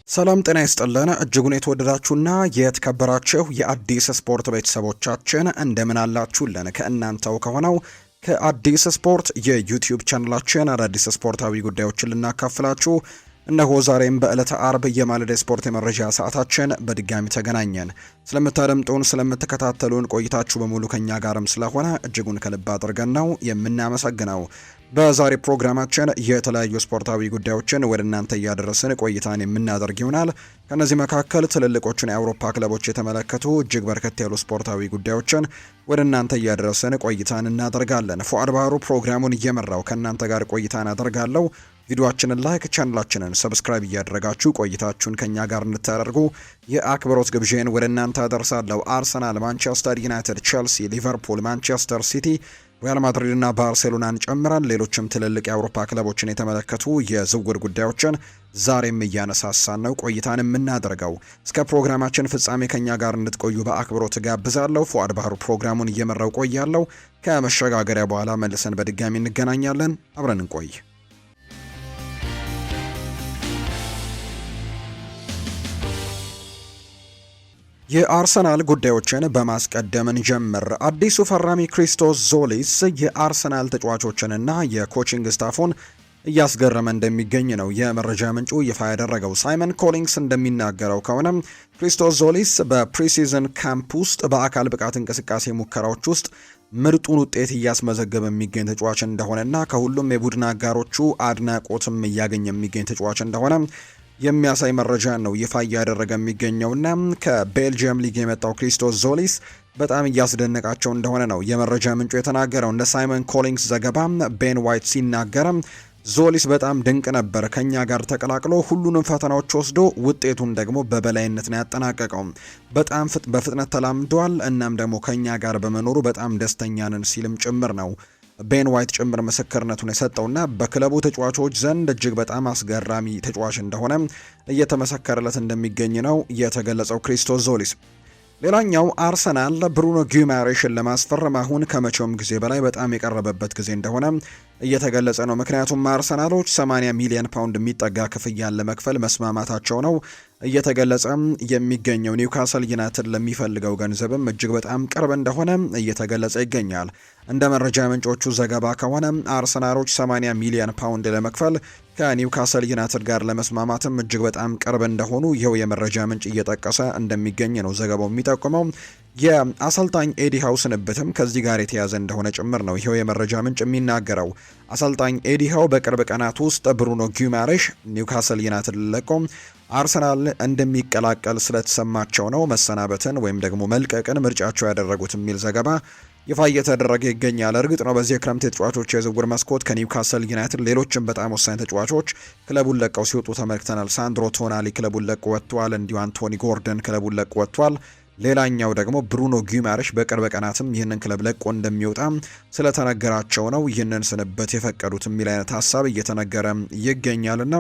ሰላም ጤና ይስጥልን እጅጉን የተወደዳችሁና የተከበራችሁ የአዲስ ስፖርት ቤተሰቦቻችን እንደምን አላችሁልን? ከእናንተው ከሆነው ከአዲስ ስፖርት የዩቲዩብ ቻናላችን አዳዲስ ስፖርታዊ ጉዳዮችን ልናካፍላችሁ እነሆ ዛሬም በዕለተ አርብ የማለዳ ስፖርት የመረጃ ሰዓታችን በድጋሚ ተገናኘን። ስለምታደምጡን ስለምትከታተሉን ቆይታችሁ በሙሉ ከኛ ጋርም ስለሆነ እጅጉን ከልብ አድርገን ነው የምናመሰግነው። በዛሬ ፕሮግራማችን የተለያዩ ስፖርታዊ ጉዳዮችን ወደ እናንተ እያደረስን ቆይታን የምናደርግ ይሆናል። ከነዚህ መካከል ትልልቆቹን የአውሮፓ ክለቦች የተመለከቱ እጅግ በርከት ያሉ ስፖርታዊ ጉዳዮችን ወደ እናንተ እያደረስን ቆይታን እናደርጋለን። ፉአድ ባህሩ ፕሮግራሙን እየመራው ከእናንተ ጋር ቆይታን አደርጋለሁ። ቪዲዮአችንን ላይክ፣ ቻናላችንን ሰብስክራይብ እያደረጋችሁ ቆይታችሁን ከኛ ጋር እንድታደርጉ የአክብሮት ግብዣን ወደ እናንተ አደርሳለሁ። አርሰናል፣ ማንቸስተር ዩናይትድ፣ ቼልሲ፣ ሊቨርፑል፣ ማንቸስተር ሲቲ፣ ሪያል ማድሪድ እና ባርሴሎናን ጨምረን ሌሎችም ትልልቅ የአውሮፓ ክለቦችን የተመለከቱ የዝውውር ጉዳዮችን ዛሬም እያነሳሳን ነው ቆይታን የምናደርገው። እስከ ፕሮግራማችን ፍጻሜ ከኛ ጋር እንድትቆዩ በአክብሮት ጋብዛለሁ። ፉአድ ባህሩ ፕሮግራሙን እየመራው ቆያለሁ። ከመሸጋገሪያ በኋላ መልሰን በድጋሚ እንገናኛለን። አብረን እንቆይ። የአርሰናል ጉዳዮችን በማስቀደም እንጀምር። አዲሱ ፈራሚ ክሪስቶስ ዞሊስ የአርሰናል ተጫዋቾችንና የኮቺንግ ስታፉን እያስገረመ እንደሚገኝ ነው የመረጃ ምንጩ ይፋ ያደረገው። ሳይመን ኮሊንግስ እንደሚናገረው ከሆነ ክሪስቶስ ዞሊስ በፕሪሲዝን ካምፕ ውስጥ በአካል ብቃት እንቅስቃሴ ሙከራዎች ውስጥ ምርጡን ውጤት እያስመዘገበ የሚገኝ ተጫዋች እንደሆነና ከሁሉም የቡድን አጋሮቹ አድናቆትም እያገኘ የሚገኝ ተጫዋች እንደሆነ የሚያሳይ መረጃ ነው ይፋ እያደረገ የሚገኘውና ከቤልጂየም ሊግ የመጣው ክሪስቶስ ዞሊስ በጣም እያስደነቃቸው እንደሆነ ነው የመረጃ ምንጩ የተናገረው። እንደ ሳይመን ኮሊንግስ ዘገባ ቤን ዋይት ሲናገር ዞሊስ በጣም ድንቅ ነበር፣ ከኛ ጋር ተቀላቅሎ ሁሉንም ፈተናዎች ወስዶ ውጤቱን ደግሞ በበላይነት ነው ያጠናቀቀው። በጣም በፍጥነት ተላምዷል፣ እናም ደግሞ ከኛ ጋር በመኖሩ በጣም ደስተኛ ነን ሲልም ጭምር ነው ቤን ዋይት ጭምር ምስክርነቱን የሰጠውና በክለቡ ተጫዋቾች ዘንድ እጅግ በጣም አስገራሚ ተጫዋች እንደሆነ እየተመሰከረለት እንደሚገኝ ነው የተገለጸው ክሪስቶስ ዞሊስ። ሌላኛው አርሰናል ብሩኖ ጊማሬሽን ለማስፈረም አሁን ከመቼውም ጊዜ በላይ በጣም የቀረበበት ጊዜ እንደሆነ እየተገለጸ ነው። ምክንያቱም አርሰናሎች 80 ሚሊዮን ፓውንድ የሚጠጋ ክፍያን ለመክፈል መስማማታቸው ነው እየተገለጸ የሚገኘው። ኒውካስል ዩናይትድ ለሚፈልገው ገንዘብም እጅግ በጣም ቅርብ እንደሆነ እየተገለጸ ይገኛል። እንደ መረጃ ምንጮቹ ዘገባ ከሆነ አርሰናሎች 80 ሚሊዮን ፓውንድ ለመክፈል ከኒውካስል ዩናይትድ ጋር ለመስማማትም እጅግ በጣም ቅርብ እንደሆኑ ይኸው የመረጃ ምንጭ እየጠቀሰ እንደሚገኝ ነው ዘገባው የሚጠቁመው። የአሰልጣኝ ኤዲ ሃው ስንብትም ከዚህ ጋር የተያዘ እንደሆነ ጭምር ነው ይኸው የመረጃ ምንጭ የሚናገረው። አሰልጣኝ ኤዲ ሃው በቅርብ ቀናት ውስጥ ብሩኖ ጊማሬሽ ኒውካስል ዩናይትድ ለቆ አርሰናል እንደሚቀላቀል ስለተሰማቸው ነው መሰናበትን ወይም ደግሞ መልቀቅን ምርጫቸው ያደረጉት የሚል ዘገባ ይፋ እየተደረገ ይገኛል። እርግጥ ነው በዚህ የክረምት የተጫዋቾች የዝውውር መስኮት ከኒውካስል ዩናይትድ ሌሎችም በጣም ወሳኝ ተጫዋቾች ክለቡን ለቀው ሲወጡ ተመልክተናል። ሳንድሮ ቶናሊ ክለቡን ለቆ ወጥቷል። እንዲሁ አንቶኒ ጎርደን ክለቡን ለቆ ወጥቷል። ሌላኛው ደግሞ ብሩኖ ጊማሬሽ በቅርብ ቀናትም ይህንን ክለብ ለቆ እንደሚወጣ ስለተነገራቸው ነው ይህንን ስንበት የፈቀዱት የሚል አይነት ሀሳብ እየተነገረ ይገኛልና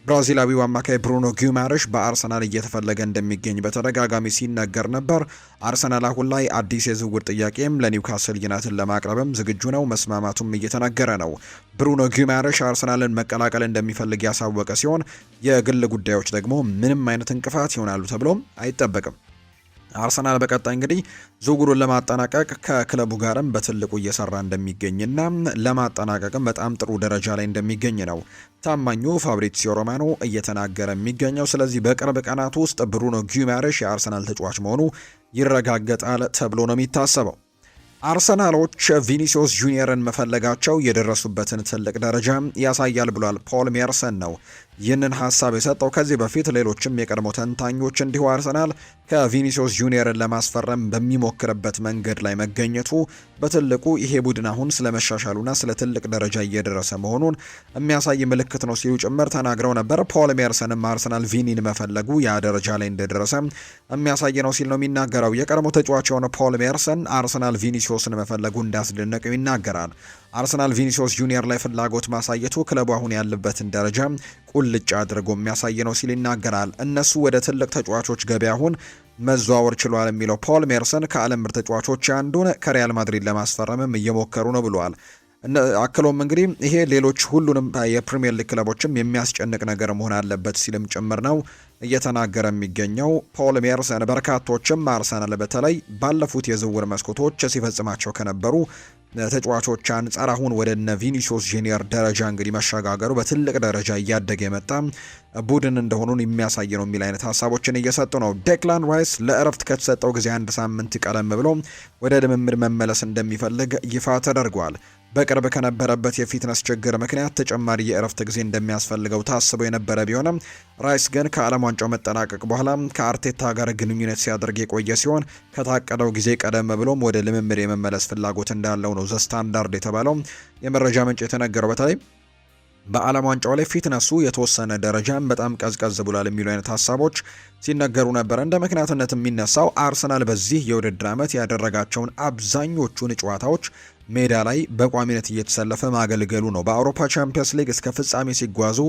ብራዚላዊው አማካይ ብሩኖ ጊማሬሽ በአርሰናል እየተፈለገ እንደሚገኝ በተደጋጋሚ ሲነገር ነበር። አርሰናል አሁን ላይ አዲስ የዝውውር ጥያቄም ለኒውካስል ዩናይትድ ለማቅረብም ዝግጁ ነው፣ መስማማቱም እየተነገረ ነው። ብሩኖ ጊማሬሽ አርሰናልን መቀላቀል እንደሚፈልግ ያሳወቀ ሲሆን የግል ጉዳዮች ደግሞ ምንም አይነት እንቅፋት ይሆናሉ ተብሎ አይጠበቅም። አርሰናል በቀጣይ እንግዲህ ዝውውሩን ለማጠናቀቅ ከክለቡ ጋርም በትልቁ እየሰራ እንደሚገኝና ለማጠናቀቅም በጣም ጥሩ ደረጃ ላይ እንደሚገኝ ነው ታማኙ ፋብሪዚዮ ሮማኖ እየተናገረ የሚገኘው። ስለዚህ በቅርብ ቀናት ውስጥ ብሩኖ ጊማሬሽ የአርሰናል ተጫዋች መሆኑ ይረጋገጣል ተብሎ ነው የሚታሰበው። አርሰናሎች ቪኒሲዮስ ጁኒየርን መፈለጋቸው የደረሱበትን ትልቅ ደረጃ ያሳያል ብሏል ፖል ሜርሰን ነው ይህንን ሀሳብ የሰጠው። ከዚህ በፊት ሌሎችም የቀድሞ ተንታኞች እንዲሁ አርሰናል ከቪኒሲዮስ ጁኒየርን ለማስፈረም በሚሞክርበት መንገድ ላይ መገኘቱ በትልቁ ይሄ ቡድን አሁን ስለመሻሻሉና ስለ ትልቅ ደረጃ እየደረሰ መሆኑን የሚያሳይ ምልክት ነው ሲሉ ጭምር ተናግረው ነበር። ፖል ሜርሰንም አርሰናል ቪኒን መፈለጉ ያ ደረጃ ላይ እንደደረሰ የሚያሳይ ነው ሲል ነው የሚናገረው። የቀድሞ ተጫዋች የሆነ ፖል ሜርሰን አርሰናል ቪኒሲዮስን መፈለጉ እንዳስደነቀው ይናገራል። አርሰናል ቪኒሲዮስ ጁኒየር ላይ ፍላጎት ማሳየቱ ክለቡ አሁን ያለበትን ደረጃ ቁልጭ አድርጎ የሚያሳይ ነው ሲል ይናገራል። እነሱ ወደ ትልቅ ተጫዋቾች ገበያ አሁን መዘዋወር ችሏል የሚለው ፖል ሜርሰን ከዓለም ምርጥ ተጫዋቾች አንዱን ከሪያል ማድሪድ ለማስፈረምም እየሞከሩ ነው ብሏል። አክሎም እንግዲህ ይሄ ሌሎች ሁሉንም የፕሪሚየር ሊግ ክለቦችም የሚያስጨንቅ ነገር መሆን አለበት ሲልም ጭምር ነው እየተናገረ የሚገኘው ፖል ሜርሰን። በርካቶችም አርሰናል በተለይ ባለፉት የዝውውር መስኮቶች ሲፈጽማቸው ከነበሩ ተጫዋቾች አንጻር አሁን ወደ እነ ቪኒሲዮስ ጁኒየር ደረጃ እንግዲህ መሸጋገሩ በትልቅ ደረጃ እያደገ የመጣ ቡድን እንደሆኑን የሚያሳይ ነው የሚል አይነት ሀሳቦችን እየሰጡ ነው። ዴክላን ራይስ ለእረፍት ከተሰጠው ጊዜ አንድ ሳምንት ቀደም ብሎ ወደ ልምምድ መመለስ እንደሚፈልግ ይፋ ተደርጓል። በቅርብ ከነበረበት የፊትነስ ችግር ምክንያት ተጨማሪ የእረፍት ጊዜ እንደሚያስፈልገው ታስቦ የነበረ ቢሆንም ራይስ ግን ከዓለም ዋንጫው መጠናቀቅ በኋላ ከአርቴታ ጋር ግንኙነት ሲያደርግ የቆየ ሲሆን ከታቀደው ጊዜ ቀደም ብሎም ወደ ልምምድ የመመለስ ፍላጎት እንዳለው ነው ዘ ስታንዳርድ የተባለው የመረጃ ምንጭ የተነገረው። በተለይ በዓለም ዋንጫው ላይ ፊትነሱ የተወሰነ ደረጃም በጣም ቀዝቀዝ ብሏል የሚሉ አይነት ሀሳቦች ሲነገሩ ነበር። እንደ ምክንያትነት የሚነሳው አርሰናል በዚህ የውድድር ዓመት ያደረጋቸውን አብዛኞቹን ጨዋታዎች ሜዳ ላይ በቋሚነት እየተሰለፈ ማገልገሉ ነው። በአውሮፓ ቻምፒየንስ ሊግ እስከ ፍጻሜ ሲጓዙ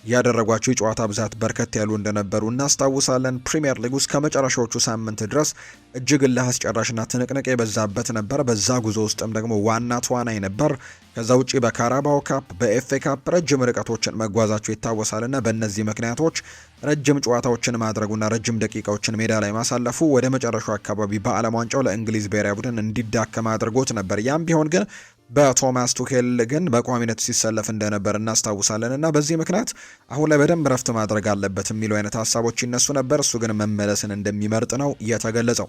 ያደረጓቸው የጨዋታ ብዛት በርከት ያሉ እንደነበሩ እናስታውሳለን። ፕሪሚየር ሊግ ውስጥ ከመጨረሻዎቹ ሳምንት ድረስ እጅግ ለአስጨራሽና ትንቅንቅ የበዛበት ነበር። በዛ ጉዞ ውስጥም ደግሞ ዋና ተዋናይ ነበር። ከዛ ውጪ በካራባኦ ካፕ፣ በኤፍኤ ካፕ ረጅም ርቀቶችን መጓዛቸው ይታወሳልና በእነዚህ ምክንያቶች ረጅም ጨዋታዎችን ማድረጉና ረጅም ደቂቃዎችን ሜዳ ላይ ማሳለፉ ወደ መጨረሻው አካባቢ በዓለም ዋንጫው ለእንግሊዝ ብሔራዊ ቡድን እንዲዳከም አድርጎት ነበር። ያም ቢሆን ግን በቶማስ ቱኬል ግን በቋሚነት ሲሰለፍ እንደነበር እናስታውሳለን እና በዚህ ምክንያት አሁን ላይ በደንብ ረፍት ማድረግ አለበት የሚሉ አይነት ሀሳቦች ይነሱ ነበር። እሱ ግን መመለስን እንደሚመርጥ ነው የተገለጸው።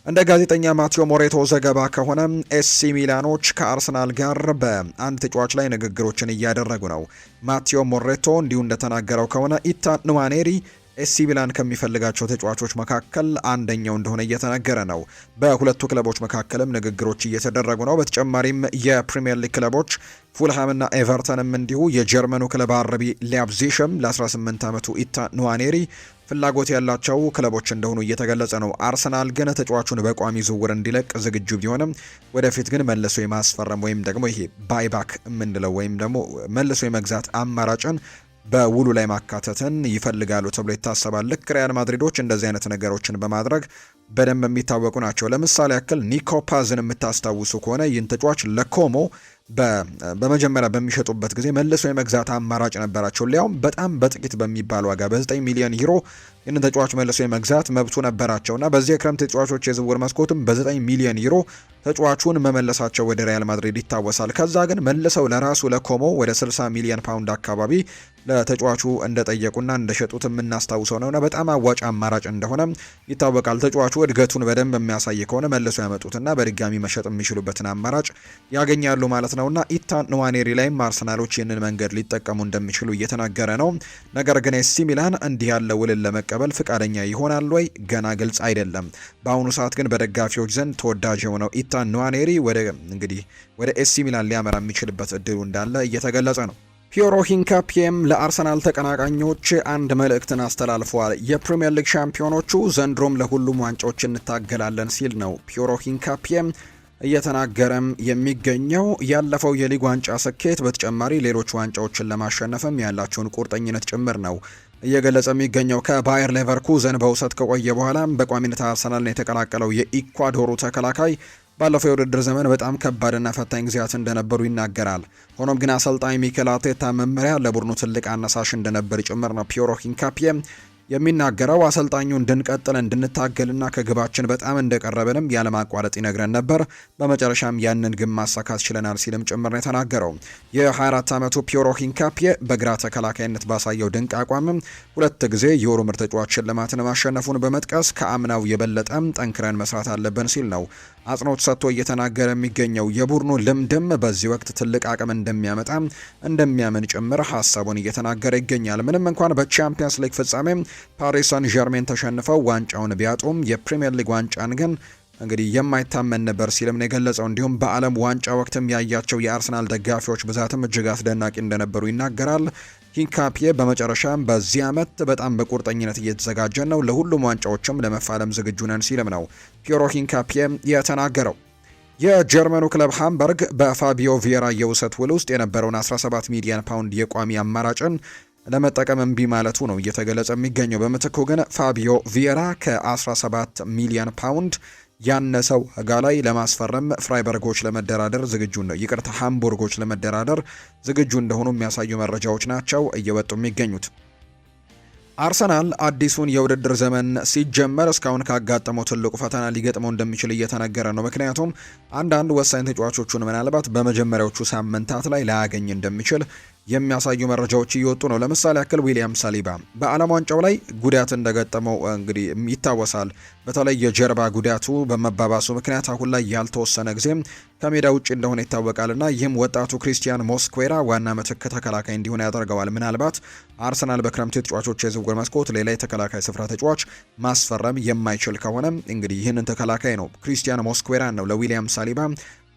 እንደ ጋዜጠኛ ማቴዎ ሞሬቶ ዘገባ ከሆነ ኤሲ ሚላኖች ከአርሰናል ጋር በአንድ ተጫዋች ላይ ንግግሮችን እያደረጉ ነው። ማቴዎ ሞሬቶ እንዲሁ እንደተናገረው ከሆነ ኢታን ንዋኔሪ ኤሲ ሚላን ከሚፈልጋቸው ተጫዋቾች መካከል አንደኛው እንደሆነ እየተነገረ ነው። በሁለቱ ክለቦች መካከልም ንግግሮች እየተደረጉ ነው። በተጨማሪም የፕሪሚየር ሊግ ክለቦች ፉልሃምና ኤቨርተንም እንዲሁ የጀርመኑ ክለብ አርቢ ሊያፕዚሽም ለ18 ዓመቱ ኢታን ንዋኔሪ ፍላጎት ያላቸው ክለቦች እንደሆኑ እየተገለጸ ነው። አርሰናል ግን ተጫዋቹን በቋሚ ዝውውር እንዲለቅ ዝግጁ ቢሆንም ወደፊት ግን መልሶ የማስፈረም ወይም ደግሞ ይሄ ባይባክ የምንለው ወይም ደግሞ መልሶ የመግዛት አማራጭን በውሉ ላይ ማካተትን ይፈልጋሉ ተብሎ ይታሰባል። ልክ ሪያል ማድሪዶች እንደዚህ አይነት ነገሮችን በማድረግ በደንብ የሚታወቁ ናቸው። ለምሳሌ ያክል ኒኮ ፓዝን የምታስታውሱ ከሆነ ይህን ተጫዋች ለኮሞ በመጀመሪያ በሚሸጡበት ጊዜ መልሶ የመግዛት አማራጭ ነበራቸው። ሊያውም በጣም በጥቂት በሚባል ዋጋ በ9 ሚሊዮን ዩሮ ይህንን ተጫዋች መልሶ የመግዛት መብቱ ነበራቸውና በዚህ የክረምት ተጫዋቾች የዝውውር መስኮትም በ9 ሚሊዮን ዩሮ ተጫዋቹን መመለሳቸው ወደ ሪያል ማድሪድ ይታወሳል። ከዛ ግን መልሰው ለራሱ ለኮሞ ወደ 60 ሚሊዮን ፓውንድ አካባቢ ለተጫዋቹ እንደጠየቁና እንደሸጡት የምናስታውሰው ነውና በጣም አዋጭ አማራጭ እንደሆነ ይታወቃል። ተጫዋቹ እድገቱን በደንብ የሚያሳይ ከሆነ መልሶ ያመጡትና በድጋሚ መሸጥ የሚችሉበትን አማራጭ ያገኛሉ ማለት ነውና ኢታን ንዋኔሪ ላይም አርሰናሎች ይህንን መንገድ ሊጠቀሙ እንደሚችሉ እየተናገረ ነው። ነገር ግን ኤሲ ሚላን እንዲህ ያለ ውልን ለመቀበል ፍቃደኛ ይሆናል ወይ ገና ግልጽ አይደለም። በአሁኑ ሰዓት ግን በደጋፊዎች ዘንድ ተወዳጅ የሆነው ኢታን ንዋኔሪ ወደ ኤሲ ሚላን ሊያመራ የሚችልበት እድሉ እንዳለ እየተገለጸ ነው። ፒየሮ ሂንካፒየም ለአርሰናል ተቀናቃኞች አንድ መልእክትን አስተላልፈዋል። የፕሪሚየር ሊግ ሻምፒዮኖቹ ዘንድሮም ለሁሉም ዋንጫዎች እንታገላለን ሲል ነው ፒየሮ ሂንካፒየም እየተናገረም የሚገኘው። ያለፈው የሊግ ዋንጫ ስኬት በተጨማሪ ሌሎች ዋንጫዎችን ለማሸነፍም ያላቸውን ቁርጠኝነት ጭምር ነው እየገለጸ የሚገኘው። ከባየር ሌቨርኩዘን በውሰት ከቆየ በኋላ በቋሚነት አርሰናልን የተቀላቀለው የኢኳዶሩ ተከላካይ ባለፈው የውድድር ዘመን በጣም ከባድና ፈታኝ ጊዜያት እንደነበሩ ይናገራል። ሆኖም ግን አሰልጣኝ ሚኬል አርቴታ መመሪያ ለቡድኑ ትልቅ አነሳሽ እንደነበር ጭምር ነው ፒየሮ ሂንካፒየም የሚናገረው። አሰልጣኙ እንድንቀጥል እንድንታገልና ከግባችን በጣም እንደቀረብንም ያለማቋረጥ ይነግረን ነበር። በመጨረሻም ያንን ግብ ማሳካት ችለናል ሲልም ጭምር ነው የተናገረው። የ24 ዓመቱ ፒየሮ ሂንካፒየ በግራ ተከላካይነት ባሳየው ድንቅ አቋምም 2 ጊዜ የወሩ ምርጥ ተጫዋች ሽልማትን ማሸነፉን በመጥቀስ ከአምናው የበለጠም ጠንክረን መስራት አለብን ሲል ነው አጽንኦት ሰጥቶ እየተናገረ የሚገኘው። የቡድኑ ልምድም በዚህ ወቅት ትልቅ አቅም እንደሚያመጣ እንደሚያምን ጭምር ሀሳቡን እየተናገረ ይገኛል። ምንም እንኳን በቻምፒየንስ ሊግ ፍጻሜ ፓሪስ ሳን ዠርሜን ተሸንፈው ዋንጫውን ቢያጡም የፕሪሚየር ሊግ ዋንጫን ግን እንግዲህ የማይታመን ነበር ሲልም ነው የገለጸው። እንዲሁም በዓለም ዋንጫ ወቅትም ያያቸው የአርሰናል ደጋፊዎች ብዛትም እጅግ አስደናቂ እንደነበሩ ይናገራል። ሂንካፒየ በመጨረሻም በዚህ ዓመት በጣም በቁርጠኝነት እየተዘጋጀን ነው፣ ለሁሉም ዋንጫዎችም ለመፋለም ዝግጁ ነን ሲልም ነው ፒየሮ ሂንካፒየ የተናገረው። የጀርመኑ ክለብ ሃምበርግ በፋቢዮ ቪየራ የውሰት ውል ውስጥ የነበረውን 17 ሚሊዮን ፓውንድ የቋሚ አማራጭን ለመጠቀም እምቢ ማለቱ ነው እየተገለጸ የሚገኘው። በምትኩ ግን ፋቢዮ ቪየራ ከ17 ሚሊዮን ፓውንድ ያነሰው ዋጋ ላይ ለማስፈረም ፍራይበርጎች ለመደራደር ሃምቡርጎች ለመደራደር ዝግጁ እንደሆኑ የሚያሳዩ መረጃዎች ናቸው እየወጡ የሚገኙት። አርሰናል አዲሱን የውድድር ዘመን ሲጀመር እስካሁን ካጋጠመው ትልቁ ፈተና ሊገጥመው እንደሚችል እየተነገረ ነው። ምክንያቱም አንዳንድ ወሳኝ ተጫዋቾቹን ምናልባት በመጀመሪያዎቹ ሳምንታት ላይ ላያገኝ እንደሚችል የሚያሳዩ መረጃዎች እየወጡ ነው። ለምሳሌ ያክል ዊሊያም ሳሊባ በዓለም ዋንጫው ላይ ጉዳት እንደገጠመው እንግዲህ ይታወሳል። በተለይ የጀርባ ጉዳቱ በመባባሱ ምክንያት አሁን ላይ ያልተወሰነ ጊዜም ከሜዳ ውጭ እንደሆነ ይታወቃልና ይህም ወጣቱ ክሪስቲያን ሞስኩዌራ ዋና ምትክ ተከላካይ እንዲሆን ያደርገዋል። ምናልባት አርሰናል በክረምቱ የተጫዋቾች የዝውውር መስኮት ሌላ የተከላካይ ስፍራ ተጫዋች ማስፈረም የማይችል ከሆነ እንግዲህ ይህንን ተከላካይ ነው ክሪስቲያን ሞስኩዌራ ነው ለዊሊያም ሳሊባ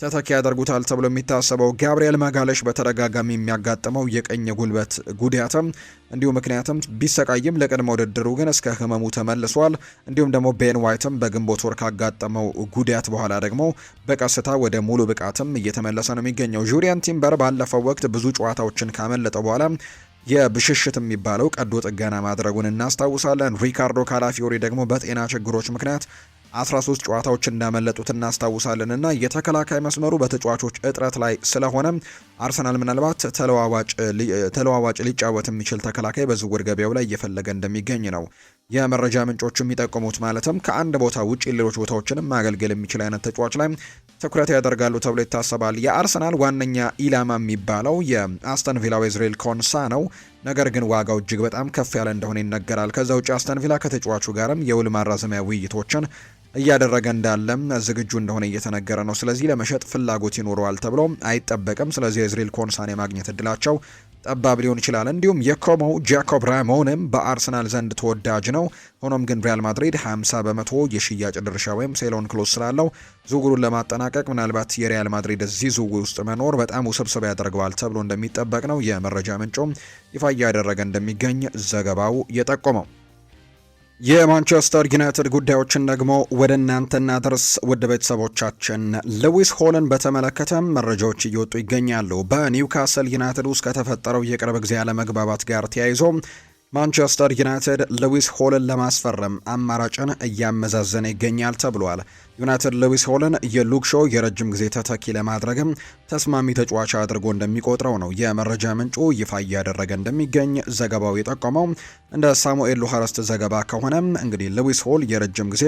ተተኪ ያደርጉታል ተብሎ የሚታሰበው። ጋብሪኤል ማጋለሽ በተደጋጋሚ የሚያጋጥመው የቀኝ ጉልበት ጉዳትም እንዲሁ ምክንያትም ቢሰቃይም ለቅድመ ውድድሩ ግን እስከ ህመሙ ተመልሷል። እንዲሁም ደግሞ ቤን ዋይትም በግንቦት ወር ካጋጠመው ጉዳት በኋላ ደግሞ በቀስታ ወደ ሙሉ ብቃትም እየተመለሰ ነው የሚገኘው። ጁሪያን ቲምበር ባለፈው ወቅት ብዙ ጨዋታዎችን ካመለጠ በኋላ የብሽሽት የሚባለው ቀዶ ጥገና ማድረጉን እናስታውሳለን። ሪካርዶ ካላፊዮሪ ደግሞ በጤና ችግሮች ምክንያት 13 ጨዋታዎች እንዳመለጡት እናስታውሳለን እና የተከላካይ መስመሩ በተጫዋቾች እጥረት ላይ ስለሆነ አርሰናል ምናልባት ተለዋዋጭ ሊጫወት የሚችል ተከላካይ በዝውውር ገበያው ላይ እየፈለገ እንደሚገኝ ነው የመረጃ ምንጮቹ የሚጠቁሙት። ማለትም ከአንድ ቦታ ውጭ ሌሎች ቦታዎችንም ማገልገል የሚችል አይነት ተጫዋች ላይ ትኩረት ያደርጋሉ ተብሎ ይታሰባል። የአርሰናል ዋነኛ ኢላማ የሚባለው የአስተን ቪላው ኤዝሬል ኮንሳ ነው። ነገር ግን ዋጋው እጅግ በጣም ከፍ ያለ እንደሆነ ይነገራል። ከዛ ውጭ አስተን ቪላ ከተጫዋቹ ጋርም የውል ማራዘሚያ ውይይቶችን እያደረገ እንዳለም ዝግጁ እንደሆነ እየተነገረ ነው። ስለዚህ ለመሸጥ ፍላጎት ይኖረዋል ተብሎ አይጠበቅም። ስለዚህ የእዝሬል ኮንሳን የማግኘት እድላቸው ጠባብ ሊሆን ይችላል። እንዲሁም የኮሞው ጃኮብ ራሞንም በአርሰናል ዘንድ ተወዳጅ ነው። ሆኖም ግን ሪያል ማድሪድ 50 በመቶ የሽያጭ ድርሻ ወይም ሴሎን ክሎዝ ስላለው ዝውውሩን ለማጠናቀቅ ምናልባት የሪያል ማድሪድ እዚህ ዝውውር ውስጥ መኖር በጣም ውስብስብ ያደርገዋል ተብሎ እንደሚጠበቅ ነው የመረጃ ምንጩም ይፋ እያደረገ እንደሚገኝ ዘገባው የጠቆመው። የማንቸስተር ዩናይትድ ጉዳዮችን ደግሞ ወደ እናንተ እናድርስ ውድ ቤተሰቦቻችን። ሉዊስ ሆልን በተመለከተ መረጃዎች እየወጡ ይገኛሉ። በኒውካስል ዩናይትድ ውስጥ ከተፈጠረው የቅርብ ጊዜ አለመግባባት ጋር ተያይዞ ማንቸስተር ዩናይትድ ሉዊስ ሆልን ለማስፈረም አማራጭን እያመዛዘነ ይገኛል ተብሏል። ዩናይትድ ሉዊስ ሆልን የሉክ ሾው የረጅም ጊዜ ተተኪ ለማድረግም ተስማሚ ተጫዋች አድርጎ እንደሚቆጥረው ነው የመረጃ ምንጩ ይፋ እያደረገ እንደሚገኝ ዘገባው የጠቆመው። እንደ ሳሙኤል ሉሃረስት ዘገባ ከሆነ እንግዲህ ሉዊስ ሆል የረጅም ጊዜ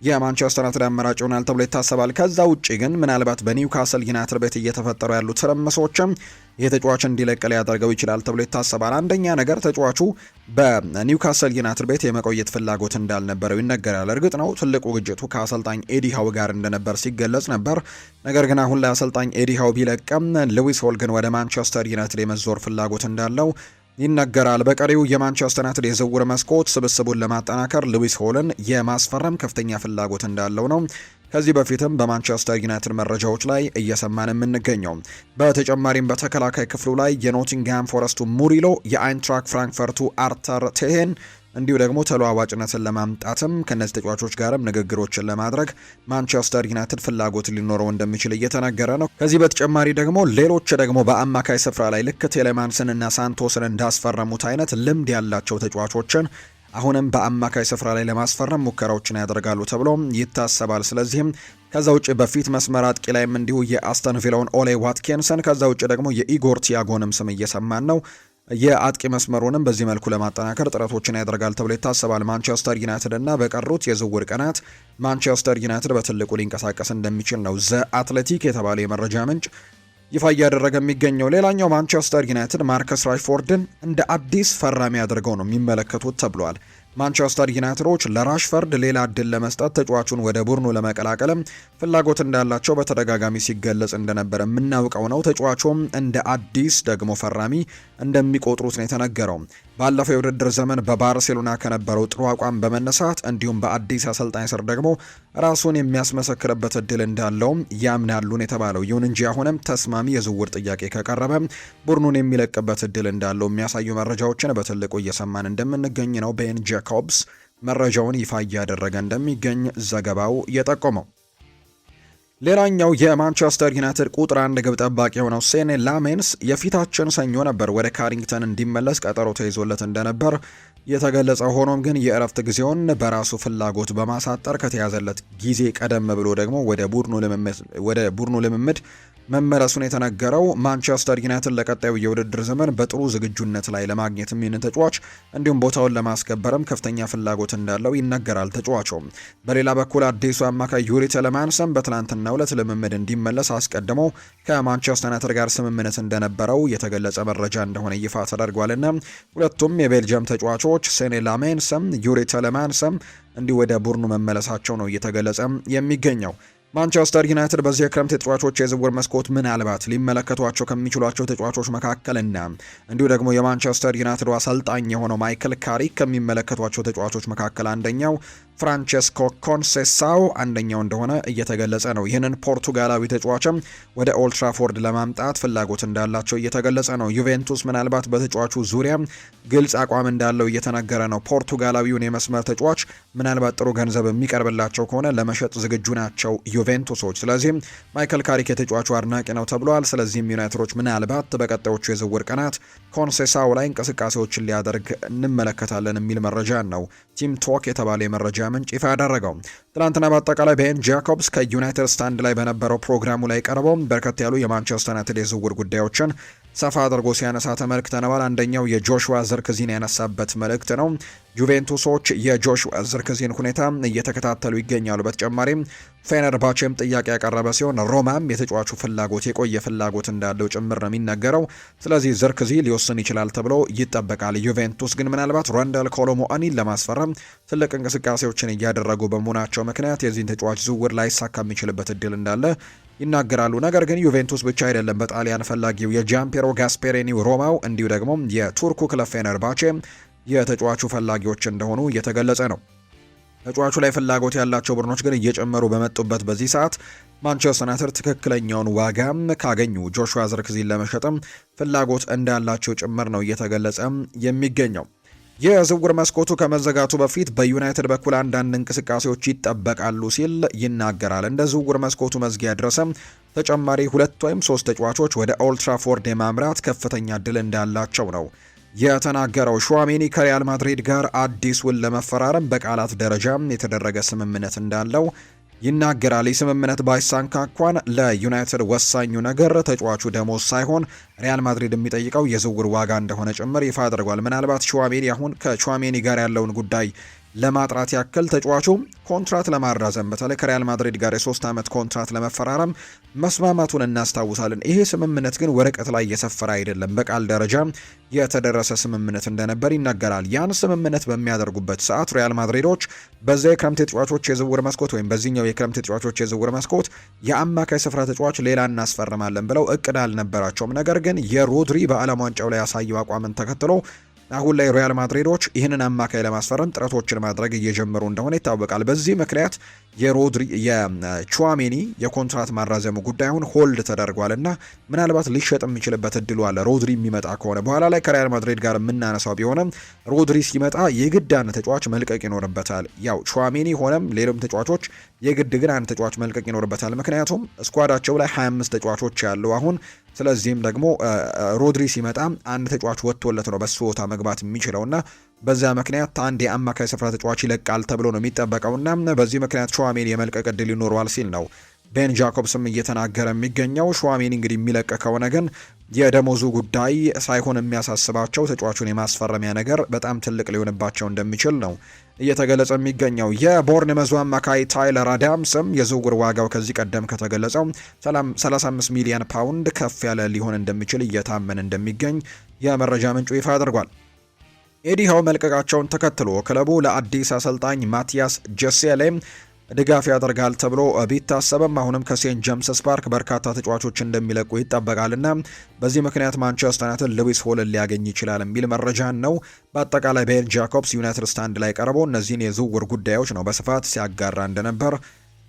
የማንቸስተር ዩናይትድ አማራጭ ይሆናል ተብሎ ይታሰባል። ከዛ ውጪ ግን ምናልባት በኒውካስል ዩናይትድ ቤት እየተፈጠሩ ያሉት ትርምሶችም ይህ ተጫዋች እንዲለቅ ሊያደርገው ይችላል ተብሎ ይታሰባል። አንደኛ ነገር ተጫዋቹ በኒውካስል ዩናይትድ ቤት የመቆየት ፍላጎት እንዳልነበረው ይነገራል። እርግጥ ነው ትልቁ ግጭቱ ከአሰልጣኝ ኤዲ ሃው ጋር እንደነበር ሲገለጽ ነበር። ነገር ግን አሁን ላይ አሰልጣኝ ኤዲ ሃው ቢለቅም ሉዊስ ሆል ግን ወደ ማንቸስተር ዩናይትድ የመዞር ፍላጎት እንዳለው ይነገራል። በቀሪው የማንቸስተር ዩናይትድ የዝውውር መስኮት ስብስቡን ለማጠናከር ሉዊስ ሆልን የማስፈረም ከፍተኛ ፍላጎት እንዳለው ነው ከዚህ በፊትም በማንቸስተር ዩናይትድ መረጃዎች ላይ እየሰማን የምንገኘው። በተጨማሪም በተከላካይ ክፍሉ ላይ የኖቲንግሃም ፎረስቱ ሙሪሎ፣ የአይንትራክ ፍራንክፈርቱ አርተር ቴሄን እንዲሁ ደግሞ ተለዋዋጭነትን ለማምጣትም ከነዚህ ተጫዋቾች ጋርም ንግግሮችን ለማድረግ ማንቸስተር ዩናይትድ ፍላጎት ሊኖረው እንደሚችል እየተነገረ ነው። ከዚህ በተጨማሪ ደግሞ ሌሎች ደግሞ በአማካይ ስፍራ ላይ ልክ ቴሌማንስን እና ሳንቶስን እንዳስፈረሙት አይነት ልምድ ያላቸው ተጫዋቾችን አሁንም በአማካይ ስፍራ ላይ ለማስፈረም ሙከራዎችን ያደርጋሉ ተብሎ ይታሰባል። ስለዚህም ከዛ ውጭ በፊት መስመር አጥቂ ላይም እንዲሁ የአስተን ቪላውን ኦሌ ዋትኪንሰን ከዛ ውጭ ደግሞ የኢጎር ቲያጎንም ስም እየሰማን ነው። የአጥቂ መስመሩንም በዚህ መልኩ ለማጠናከር ጥረቶችን ያደርጋል ተብሎ ይታሰባል። ማንቸስተር ዩናይትድ እና በቀሩት የዝውውር ቀናት ማንቸስተር ዩናይትድ በትልቁ ሊንቀሳቀስ እንደሚችል ነው ዘ አትሌቲክ የተባለ የመረጃ ምንጭ ይፋ እያደረገ የሚገኘው። ሌላኛው ማንቸስተር ዩናይትድ ማርከስ ራሽፎርድን እንደ አዲስ ፈራሚ አድርገው ነው የሚመለከቱት ተብሏል። ማንቸስተር ዩናይትዶች ለራሽፈርድ ሌላ እድል ለመስጠት ተጫዋቹን ወደ ቡድኑ ለመቀላቀልም ፍላጎት እንዳላቸው በተደጋጋሚ ሲገለጽ እንደነበረ የምናውቀው ነው። ተጫዋቹም እንደ አዲስ ደግሞ ፈራሚ እንደሚቆጥሩት ነው የተነገረው። ባለፈው የውድድር ዘመን በባርሴሎና ከነበረው ጥሩ አቋም በመነሳት እንዲሁም በአዲስ አሰልጣኝ ስር ደግሞ ራሱን የሚያስመሰክርበት እድል እንዳለውም ያምናሉን የተባለው። ይሁን እንጂ አሁንም ተስማሚ የዝውውር ጥያቄ ከቀረበ ቡድኑን የሚለቅበት እድል እንዳለው የሚያሳዩ መረጃዎችን በትልቁ እየሰማን እንደምንገኝ ነው ቤን ጃኮብስ መረጃውን ይፋ እያደረገ እንደሚገኝ ዘገባው የጠቆመው። ሌላኛው የማንቸስተር ዩናይትድ ቁጥር 1 ግብ ጠባቂ የሆነው ሴኔ ላሜንስ የፊታችን ሰኞ ነበር ወደ ካሪንግተን እንዲመለስ ቀጠሮ ተይዞለት እንደነበር የተገለጸ። ሆኖም ግን የእረፍት ጊዜውን በራሱ ፍላጎት በማሳጠር ከተያዘለት ጊዜ ቀደም ብሎ ደግሞ ወደ ቡድኑ ልምምድ መመለሱን የተነገረው ማንቸስተር ዩናይትድ ለቀጣዩ የውድድር ዘመን በጥሩ ዝግጁነት ላይ ለማግኘትም ይህንን ተጫዋች እንዲሁም ቦታውን ለማስከበርም ከፍተኛ ፍላጎት እንዳለው ይነገራል። ተጫዋቹ በሌላ በኩል አዲሱ አማካይ ዩሪ ቴሌማንስም በትናንትናው ዕለት ልምምድ እንዲመለስ አስቀድሞ ከማንቸስተር ዩናይትድ ጋር ስምምነት እንደነበረው የተገለጸ መረጃ እንደሆነ ይፋ ተደርጓልና ሁለቱም የቤልጅየም ተጫዋቾች ሴኔ ላሜንስም ዩሪ ቴሌማንስም እንዲህ ወደ ቡድኑ መመለሳቸው ነው እየተገለጸ የሚገኘው። ማንቸስተር ዩናይትድ በዚህ የክረምት የተጫዋቾች የዝውውር መስኮት ምናልባት ሊመለከቷቸው ከሚችሏቸው ተጫዋቾች መካከልና እንዲሁ ደግሞ የማንቸስተር ዩናይትድ አሰልጣኝ የሆነው ማይክል ካሪክ ከሚመለከቷቸው ተጫዋቾች መካከል አንደኛው ፍራንቸስኮ ኮንሴሳው አንደኛው እንደሆነ እየተገለጸ ነው። ይህንን ፖርቱጋላዊ ተጫዋችም ወደ ኦልትራፎርድ ለማምጣት ፍላጎት እንዳላቸው እየተገለጸ ነው። ዩቬንቱስ ምናልባት በተጫዋቹ ዙሪያ ግልጽ አቋም እንዳለው እየተነገረ ነው። ፖርቱጋላዊውን የመስመር ተጫዋች ምናልባት ጥሩ ገንዘብ የሚቀርብላቸው ከሆነ ለመሸጥ ዝግጁ ናቸው ዩቬንቱሶች። ስለዚህም ማይክል ካሪክ የተጫዋቹ አድናቂ ነው ተብሏል። ስለዚህም ዩናይትዶች ምናልባት በቀጣዮቹ የዝውውር ቀናት ኮንሴሳው ላይ እንቅስቃሴዎችን ሊያደርግ እንመለከታለን የሚል መረጃ ነው ቲም ቶክ የተባለ የመረጃ ምንጭ ይፋ ያደረገው። ትናንትና በአጠቃላይ ቤን ጃኮብስ ከዩናይትድ ስታንድ ላይ በነበረው ፕሮግራሙ ላይ ቀርበው በርከት ያሉ የማንቸስተር ዩናይትድ የዝውውር ጉዳዮችን ሰፋ አድርጎ ሲያነሳ ተመልክተናል። አንደኛው የጆሹዋ ዝርክዚን ያነሳበት መልእክት ነው። ዩቬንቱሶች የጆሹዋ ዝርክዚን ሁኔታ እየተከታተሉ ይገኛሉ። በተጨማሪም ፌነርባቼም ጥያቄ ያቀረበ ሲሆን ሮማም የተጫዋቹ ፍላጎት የቆየ ፍላጎት እንዳለው ጭምር ነው የሚነገረው። ስለዚህ ዝርክዚ ሊወስን ይችላል ተብሎ ይጠበቃል። ዩቬንቱስ ግን ምናልባት ራንዳል ኮሎሞአኒን ለማስፈረም ትልቅ እንቅስቃሴዎችን እያደረጉ በመሆናቸው ምክንያት የዚህን ተጫዋች ዝውውር ላይሳካ የሚችልበት እድል እንዳለ ይናገራሉ። ነገር ግን ዩቬንቱስ ብቻ አይደለም በጣሊያን ፈላጊው የጃምፔሮ ጋስፔሬኒው ሮማው እንዲሁ ደግሞ የቱርኩ ክለብ ፌነርባቼ የተጫዋቹ ፈላጊዎች እንደሆኑ እየተገለጸ ነው። ተጫዋቹ ላይ ፍላጎት ያላቸው ቡድኖች ግን እየጨመሩ በመጡበት በዚህ ሰዓት ማንቸስተር ዩናይትድ ትክክለኛውን ዋጋም ካገኙ ጆሹዋ ዝርክዚን ለመሸጥም ፍላጎት እንዳላቸው ጭምር ነው እየተገለጸ የሚገኘው። የዝውውር መስኮቱ ከመዘጋቱ በፊት በዩናይትድ በኩል አንዳንድ እንቅስቃሴዎች ይጠበቃሉ ሲል ይናገራል። እንደ ዝውውር መስኮቱ መዝጊያ ድረስም ተጨማሪ 2 ወይም 3 ተጫዋቾች ወደ ኦልትራፎርድ የማምራት ከፍተኛ እድል እንዳላቸው ነው የተናገረው። ሹዋሜኒ ከሪያል ማድሪድ ጋር አዲስ ውል ለመፈራረም በቃላት ደረጃ የተደረገ ስምምነት እንዳለው ይናገራል። ይህ ስምምነት ባይሳካ እንኳን ለዩናይትድ ወሳኙ ነገር ተጫዋቹ ደሞዝ ሳይሆን ሪያል ማድሪድ የሚጠይቀው የዝውውር ዋጋ እንደሆነ ጭምር ይፋ አድርጓል። ምናልባት ሹዋሜኒ አሁን ከሹዋሜኒ ጋር ያለውን ጉዳይ ለማጥራት ያክል ተጫዋቹ ኮንትራት ለማራዘም በተለይ ከሪያል ማድሪድ ጋር የ3 ዓመት ኮንትራት ለመፈራረም መስማማቱን እናስታውሳለን። ይሄ ስምምነት ግን ወረቀት ላይ እየሰፈረ አይደለም፣ በቃል ደረጃ የተደረሰ ስምምነት እንደነበር ይነገራል። ያን ስምምነት በሚያደርጉበት ሰዓት ሪያል ማድሪዶች በዚያ የክረምት ተጫዋቾች የዝውውር መስኮት ወይም በዚህኛው የክረምት ተጫዋቾች የዝውውር መስኮት የአማካይ ስፍራ ተጫዋች ሌላ እናስፈርማለን ብለው እቅድ አልነበራቸውም። ነገር ግን የሮድሪ በዓለም ዋንጫው ላይ ያሳየው አቋምን ተከትሎ አሁን ላይ ሪያል ማድሪዶች ይህንን አማካይ ለማስፈረም ጥረቶችን ማድረግ እየጀመሩ እንደሆነ ይታወቃል። በዚህ ምክንያት የቹዋሜኒ የኮንትራት ማራዘሙ ጉዳይ አሁን ሆልድ ተደርጓልና ምናልባት ሊሸጥ የሚችልበት እድሉ አለ። ሮድሪ የሚመጣ ከሆነ በኋላ ላይ ከሪያል ማድሪድ ጋር የምናነሳው ቢሆንም ሮድሪ ሲመጣ የግድ አንድ ተጫዋች መልቀቅ ይኖርበታል። ያው ቹዋሜኒ ሆነም ሌሎም ተጫዋቾች የግድ ግን አንድ ተጫዋች መልቀቅ ይኖርበታል። ምክንያቱም ስኳዳቸው ላይ 25 ተጫዋቾች ያሉ አሁን ስለዚህም ደግሞ ሮድሪ ሲመጣ አንድ ተጫዋች ወጥቶለት ነው በሱ ቦታ መግባት የሚችለውና በዛ ምክንያት አንድ የአማካይ ስፍራ ተጫዋች ይለቃል ተብሎ ነው የሚጠበቀውና በዚህ ምክንያት ሹዋሜኒ የመልቀቅ እድል ይኖረዋል ሲል ነው ቤን ጃኮብስም እየተናገረ የሚገኘው። ሹዋሜኒ እንግዲህ የሚለቅ ከሆነ ግን የደሞዙ ጉዳይ ሳይሆን የሚያሳስባቸው ተጫዋቹን የማስፈረሚያ ነገር በጣም ትልቅ ሊሆንባቸው እንደሚችል ነው እየተገለጸ የሚገኘው። የቦርንመዙ አማካይ ታይለር አዳምስም የዝውውር ዋጋው ከዚህ ቀደም ከተገለጸው 35 ሚሊዮን ፓውንድ ከፍ ያለ ሊሆን እንደሚችል እየታመነ እንደሚገኝ የመረጃ ምንጩ ይፋ አድርጓል። ኤዲሃው መልቀቃቸውን ተከትሎ ክለቡ ለአዲስ አሰልጣኝ ማቲያስ ጀሴሌ ድጋፍ ያደርጋል ተብሎ ቢታሰብም አሁንም ከሴንት ጀምስስ ፓርክ በርካታ ተጫዋቾች እንደሚለቁ ይጠበቃልና በዚህ ምክንያት ማንቸስተር ዩናይትድ ሉዊስ ሆልን ሊያገኝ ይችላል የሚል መረጃ ነው። በአጠቃላይ ቤን ጃኮብስ ዩናይትድ ስታንድ ላይ ቀርቦ እነዚህን የዝውውር ጉዳዮች ነው በስፋት ሲያጋራ እንደነበር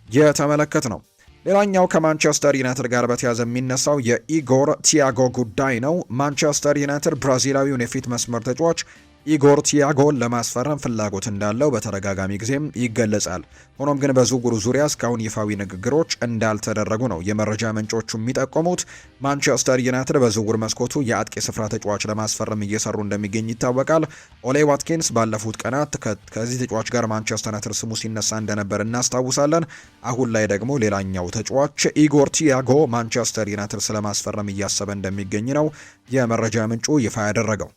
የተመለከት ነው። ሌላኛው ከማንቸስተር ዩናይትድ ጋር በተያያዘ የሚነሳው የኢጎር ቲያጎ ጉዳይ ነው። ማንቸስተር ዩናይትድ ብራዚላዊውን የፊት መስመር ተጫዋች ኢጎር ቲያጎን ለማስፈረም ፍላጎት እንዳለው በተደጋጋሚ ጊዜም ይገለጻል። ሆኖም ግን በዝውውሩ ዙሪያ እስካሁን ይፋዊ ንግግሮች እንዳልተደረጉ ነው የመረጃ ምንጮቹ የሚጠቆሙት። ማንቸስተር ዩናይትድ በዝውውር መስኮቱ የአጥቂ ስፍራ ተጫዋች ለማስፈረም እየሰሩ እንደሚገኝ ይታወቃል። ኦሌ ዋትኪንስ ባለፉት ቀናት ከዚህ ተጫዋች ጋር ማንቸስተር ዩናይትድ ስሙ ሲነሳ እንደነበር እናስታውሳለን። አሁን ላይ ደግሞ ሌላኛው ተጫዋች ኢጎር ቲያጎ ማንቸስተር ዩናይትድ ስለማስፈረም እያሰበ እንደሚገኝ ነው የመረጃ ምንጩ ይፋ ያደረገው።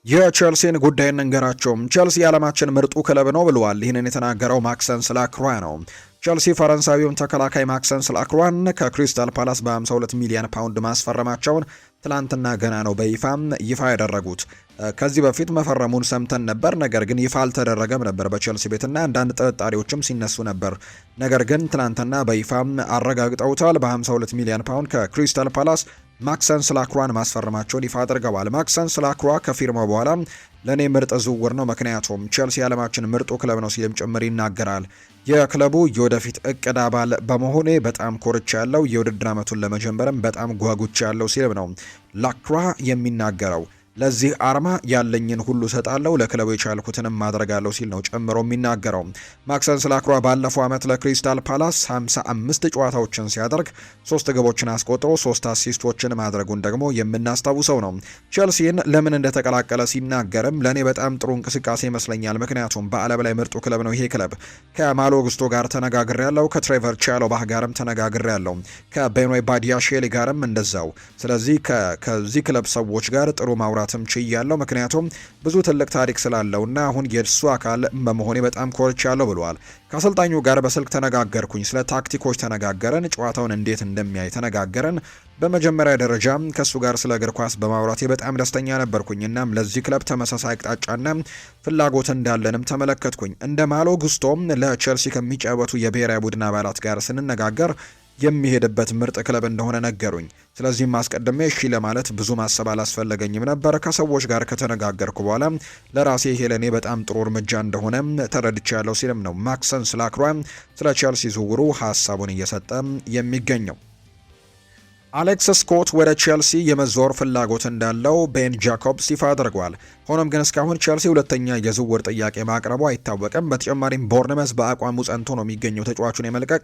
የቼልሲን ጉዳይ እንንገራቸውም። ቼልሲ የዓለማችን ምርጡ ክለብ ነው ብለዋል። ይህንን የተናገረው ማክሰንስ ላክሮix ነው። ቼልሲ ፈረንሳዊውን ተከላካይ ማክሰንስ ላክሮixን ከክሪስታል ፓላስ በ52 ሚሊዮን ፓውንድ ማስፈረማቸውን ትላንትና ገና ነው ይፋ ያደረጉት። ከዚህ በፊት መፈረሙን ሰምተን ነበር፣ ነገር ግን ይፋ አልተደረገም ነበር በቼልሲ ቤትና አንዳንድ ጥርጣሬዎችም ሲነሱ ነበር። ነገር ግን ትላንትና በይፋ አረጋግጠውታል። በ52 ሚሊዮን ፓውንድ ከክሪስታል ፓላስ ማክሰንስ ላክሮixን ማስፈረማቸውን ይፋ አድርገዋል። ማክሰንስ ላክሮix ከፊርማው በኋላ ለእኔ ምርጥ ዝውውር ነው፣ ምክንያቱም ቼልሲ የዓለማችን ምርጡ ክለብ ነው ሲልም ጭምር ይናገራል። የክለቡ የወደፊት እቅድ አባል በመሆኔ በጣም ኮርቻ ያለው የውድድር ዓመቱን ለመጀመርም በጣም ጓጉቻ ያለው ሲልም ነው ላክሮix የሚናገረው። ለዚህ አርማ ያለኝን ሁሉ ሰጣለሁ፣ ለክለቡ የቻልኩትንም ማድረጋለሁ ሲል ነው ጨምሮ የሚናገረው። ማክሰንስ ላክሮix ባለፈው ዓመት ለክሪስታል ፓላስ 55 ጨዋታዎችን ሲያደርግ 3 ግቦችን አስቆጥሮ 3 አሲስቶችን ማድረጉን ደግሞ የምናስታውሰው ነው። ቼልሲን ለምን እንደተቀላቀለ ሲናገርም ለእኔ በጣም ጥሩ እንቅስቃሴ ይመስለኛል፣ ምክንያቱም በዓለም ላይ ምርጡ ክለብ ነው ይሄ ክለብ። ከማሎ ጉስቶ ጋር ተነጋግሬያለሁ፣ ከትሬቨር ቻሎባህ ጋርም ተነጋግሬያለሁ፣ ከቤኖይ ባዲያሼሊ ጋርም እንደዛው። ስለዚህ ከዚህ ክለብ ሰዎች ጋር ጥሩ ማውራት ችያለሁ፣ ምክንያቱም ብዙ ትልቅ ታሪክ ስላለውና አሁን የእሱ አካል በመሆኔ በጣም ኮርቻለሁ ብለዋል። ከአሰልጣኙ ጋር በስልክ ተነጋገርኩኝ፣ ስለ ታክቲኮች ተነጋገረን፣ ጨዋታውን እንዴት እንደሚያይ ተነጋገረን። በመጀመሪያ ደረጃ ከእሱ ጋር ስለ እግር ኳስ በማውራቴ በጣም ደስተኛ ነበርኩኝ። እናም ለዚህ ክለብ ተመሳሳይ አቅጣጫና ፍላጎት እንዳለንም ተመለከትኩኝ። እንደ ማሎ ጉስቶም ለቼልሲ ከሚጫወቱ የብሔራዊ ቡድን አባላት ጋር ስንነጋገር የሚሄድበት ምርጥ ክለብ እንደሆነ ነገሩኝ። ስለዚህም አስቀድሜ እሺ ለማለት ብዙ ማሰብ አላስፈለገኝም ነበር። ከሰዎች ጋር ከተነጋገርኩ በኋላ ለራሴ ይሄ ለኔ በጣም ጥሩ እርምጃ እንደሆነ ተረድቻለሁ ሲልም ነው ማክሰንስ ላክሮix ስለ ቼልሲ ዝውውሩ ሀሳቡን እየሰጠ የሚገኘው። አሌክስ ስኮት ወደ ቼልሲ የመዞር ፍላጎት እንዳለው ቤን ጃኮብስ ይፋ አድርጓል። ሆኖም ግን እስካሁን ቼልሲ ሁለተኛ የዝውውር ጥያቄ ማቅረቡ አይታወቅም። በተጨማሪም ቦርንመዝ በአቋሙ ጸንቶ ነው የሚገኘው። ተጫዋቹን የመልቀቅ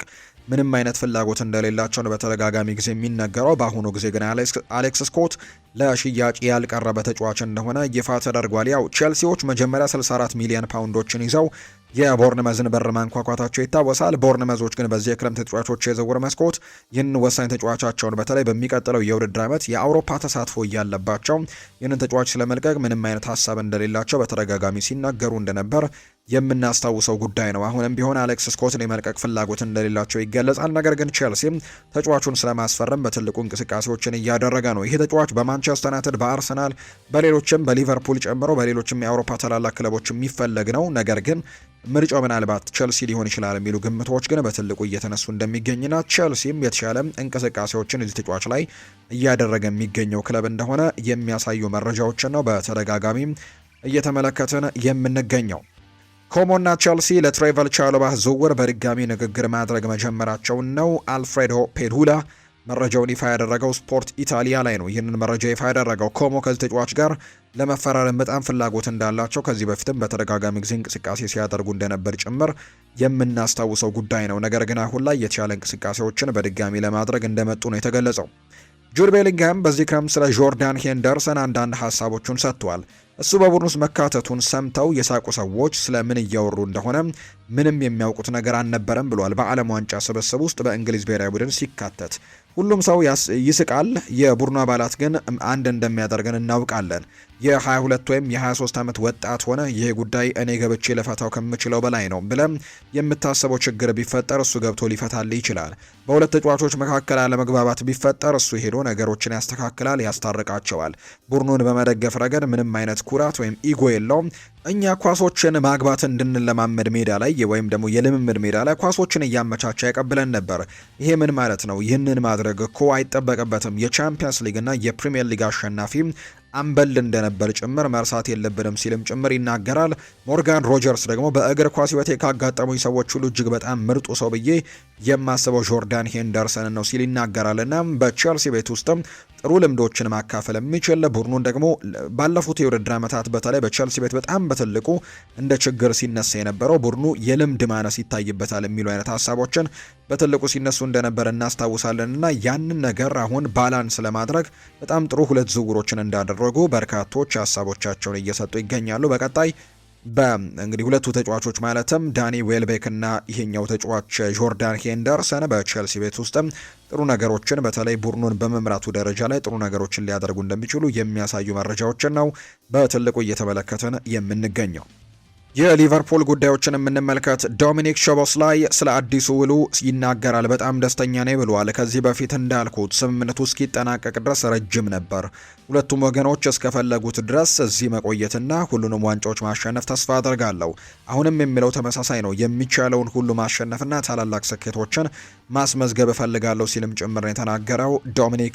ምንም አይነት ፍላጎት እንደሌላቸው ነው በተደጋጋሚ ጊዜ የሚነገረው። በአሁኑ ጊዜ ግን አሌክስ ስኮት ለሽያጭ ያልቀረበ ተጫዋች እንደሆነ ይፋ ተደርጓል። ያው ቼልሲዎች መጀመሪያ 64 ሚሊዮን ፓውንዶችን ይዘው የቦርንመዝን በር ማንኳኳታቸው ይታወሳል። ቦርንመዞች ግን በዚህ የክረምት ተጫዋቾች የዝውውር መስኮት ይህን ወሳኝ ተጫዋቻቸውን በተለይ በሚቀጥለው የውድድር ዓመት የአውሮፓ ተሳትፎ እያለባቸው ይህንን ተጫዋች ስለመልቀቅ ምንም አይነት ሀሳብ እንደሌላቸው በተደጋጋሚ ሲናገሩ እንደነበር የምናስታውሰው ጉዳይ ነው። አሁንም ቢሆን አሌክስ ስኮትን የመልቀቅ ፍላጎት እንደሌላቸው ይገለጻል። ነገር ግን ቼልሲም ተጫዋቹን ስለማስፈረም በትልቁ እንቅስቃሴዎችን እያደረገ ነው። ይህ ተጫዋች በማንቸስተር ዩናይትድ፣ በአርሰናል፣ በሌሎችም በሊቨርፑል ጨምሮ በሌሎችም የአውሮፓ ታላላቅ ክለቦች የሚፈለግ ነው። ነገር ግን ምርጫው ምናልባት ቼልሲ ሊሆን ይችላል የሚሉ ግምቶች ግን በትልቁ እየተነሱ እንደሚገኝና ቼልሲም የተሻለ እንቅስቃሴዎችን እዚህ ተጫዋች ላይ እያደረገ የሚገኘው ክለብ እንደሆነ የሚያሳዩ መረጃዎችን ነው በተደጋጋሚ እየተመለከትን የምንገኘው። ኮሞና ቼልሲ ለትሬቨር ቻሎባህ ዝውውር በድጋሚ ንግግር ማድረግ መጀመራቸውን ነው አልፍሬዶ ፔዱላ መረጃውን ይፋ ያደረገው። ስፖርት ኢታሊያ ላይ ነው ይህንን መረጃ ይፋ ያደረገው። ኮሞ ከዚህ ተጫዋች ጋር ለመፈራረም በጣም ፍላጎት እንዳላቸው ከዚህ በፊትም በተደጋጋሚ ጊዜ እንቅስቃሴ ሲያደርጉ እንደነበር ጭምር የምናስታውሰው ጉዳይ ነው። ነገር ግን አሁን ላይ የተሻለ እንቅስቃሴዎችን በድጋሚ ለማድረግ እንደመጡ ነው የተገለጸው። ጁድ ቤሊንግሃም በዚህ ክረምት ስለ ጆርዳን ሄንደርሰን አንዳንድ ሀሳቦቹን ሰጥቷል። እሱ በቡድን ውስጥ መካተቱን ሰምተው የሳቁ ሰዎች ስለምን እያወሩ እንደሆነ ምንም የሚያውቁት ነገር አልነበረም ብሏል። በዓለም ዋንጫ ስብስብ ውስጥ በእንግሊዝ ብሔራዊ ቡድን ሲካተት ሁሉም ሰው ይስቃል። የቡድኑ አባላት ግን አንድ እንደሚያደርገን እናውቃለን። የ22 ወይም የ23 ዓመት ወጣት ሆነ ይህ ጉዳይ እኔ ገብቼ ለፈታው ከምችለው በላይ ነው ብለም የምታስበው ችግር ቢፈጠር እሱ ገብቶ ሊፈታልህ ይችላል። በሁለት ተጫዋቾች መካከል አለመግባባት ቢፈጠር እሱ ሄዶ ነገሮችን ያስተካክላል፣ ያስታርቃቸዋል። ቡድኑን በመደገፍ ረገድ ምንም አይነት ኩራት ወይም ኢጎ የለውም። እኛ ኳሶችን ማግባት እንድንለማመድ ሜዳ ላይ ወይም ደግሞ የልምምድ ሜዳ ላይ ኳሶችን እያመቻቸ ያቀብለን ነበር። ይሄ ምን ማለት ነው? ይህንን ማድረግ እኮ አይጠበቅበትም። የቻምፒየንስ ሊግ እና የፕሪሚየር ሊግ አሸናፊ አምበል እንደነበር ጭምር መርሳት የለብንም ሲልም ጭምር ይናገራል። ሞርጋን ሮጀርስ ደግሞ በእግር ኳስ ሕይወቴ ካጋጠሙኝ ሰዎች ሁሉ እጅግ በጣም ምርጡ ሰው ብዬ የማስበው ጆርዳን ሄንደርሰን ነው ሲል ይናገራልና በቼልሲ ቤት ውስጥም ጥሩ ልምዶችን ማካፈል የሚችል ቡድኑን ደግሞ ባለፉት የውድድር ዓመታት በተለይ በቼልሲ ቤት በጣም በትልቁ እንደ ችግር ሲነሳ የነበረው ቡድኑ የልምድ ማነስ ይታይበታል የሚሉ አይነት ሀሳቦችን በትልቁ ሲነሱ እንደነበር እናስታውሳለን እና ያንን ነገር አሁን ባላንስ ለማድረግ በጣም ጥሩ ሁለት ዝውውሮችን እንዳደረጉ በርካቶች ሀሳቦቻቸውን እየሰጡ ይገኛሉ። በቀጣይ እንግዲህ ሁለቱ ተጫዋቾች ማለትም ዳኒ ዌልቤክ እና ይሄኛው ተጫዋች ጆርዳን ሄንደርሰን በቼልሲ ቤት ውስጥም ጥሩ ነገሮችን በተለይ ቡድኑን በመምራቱ ደረጃ ላይ ጥሩ ነገሮችን ሊያደርጉ እንደሚችሉ የሚያሳዩ መረጃዎችን ነው በትልቁ እየተመለከትን የምንገኘው። የሊቨርፑል ጉዳዮችን የምንመልከት። ዶሚኒክ ሾቦስላይ ስለ አዲሱ ውሉ ይናገራል። በጣም ደስተኛ ነኝ ብሏል። ከዚህ በፊት እንዳልኩት ስምምነቱ እስኪጠናቀቅ ድረስ ረጅም ነበር። ሁለቱም ወገኖች እስከፈለጉት ድረስ እዚህ መቆየትና ሁሉንም ዋንጫዎች ማሸነፍ ተስፋ አደርጋለሁ። አሁንም የሚለው ተመሳሳይ ነው። የሚቻለውን ሁሉ ማሸነፍና ታላላቅ ስኬቶችን ማስመዝገብ እፈልጋለሁ ሲልም ጭምር የተናገረው ዶሚኒክ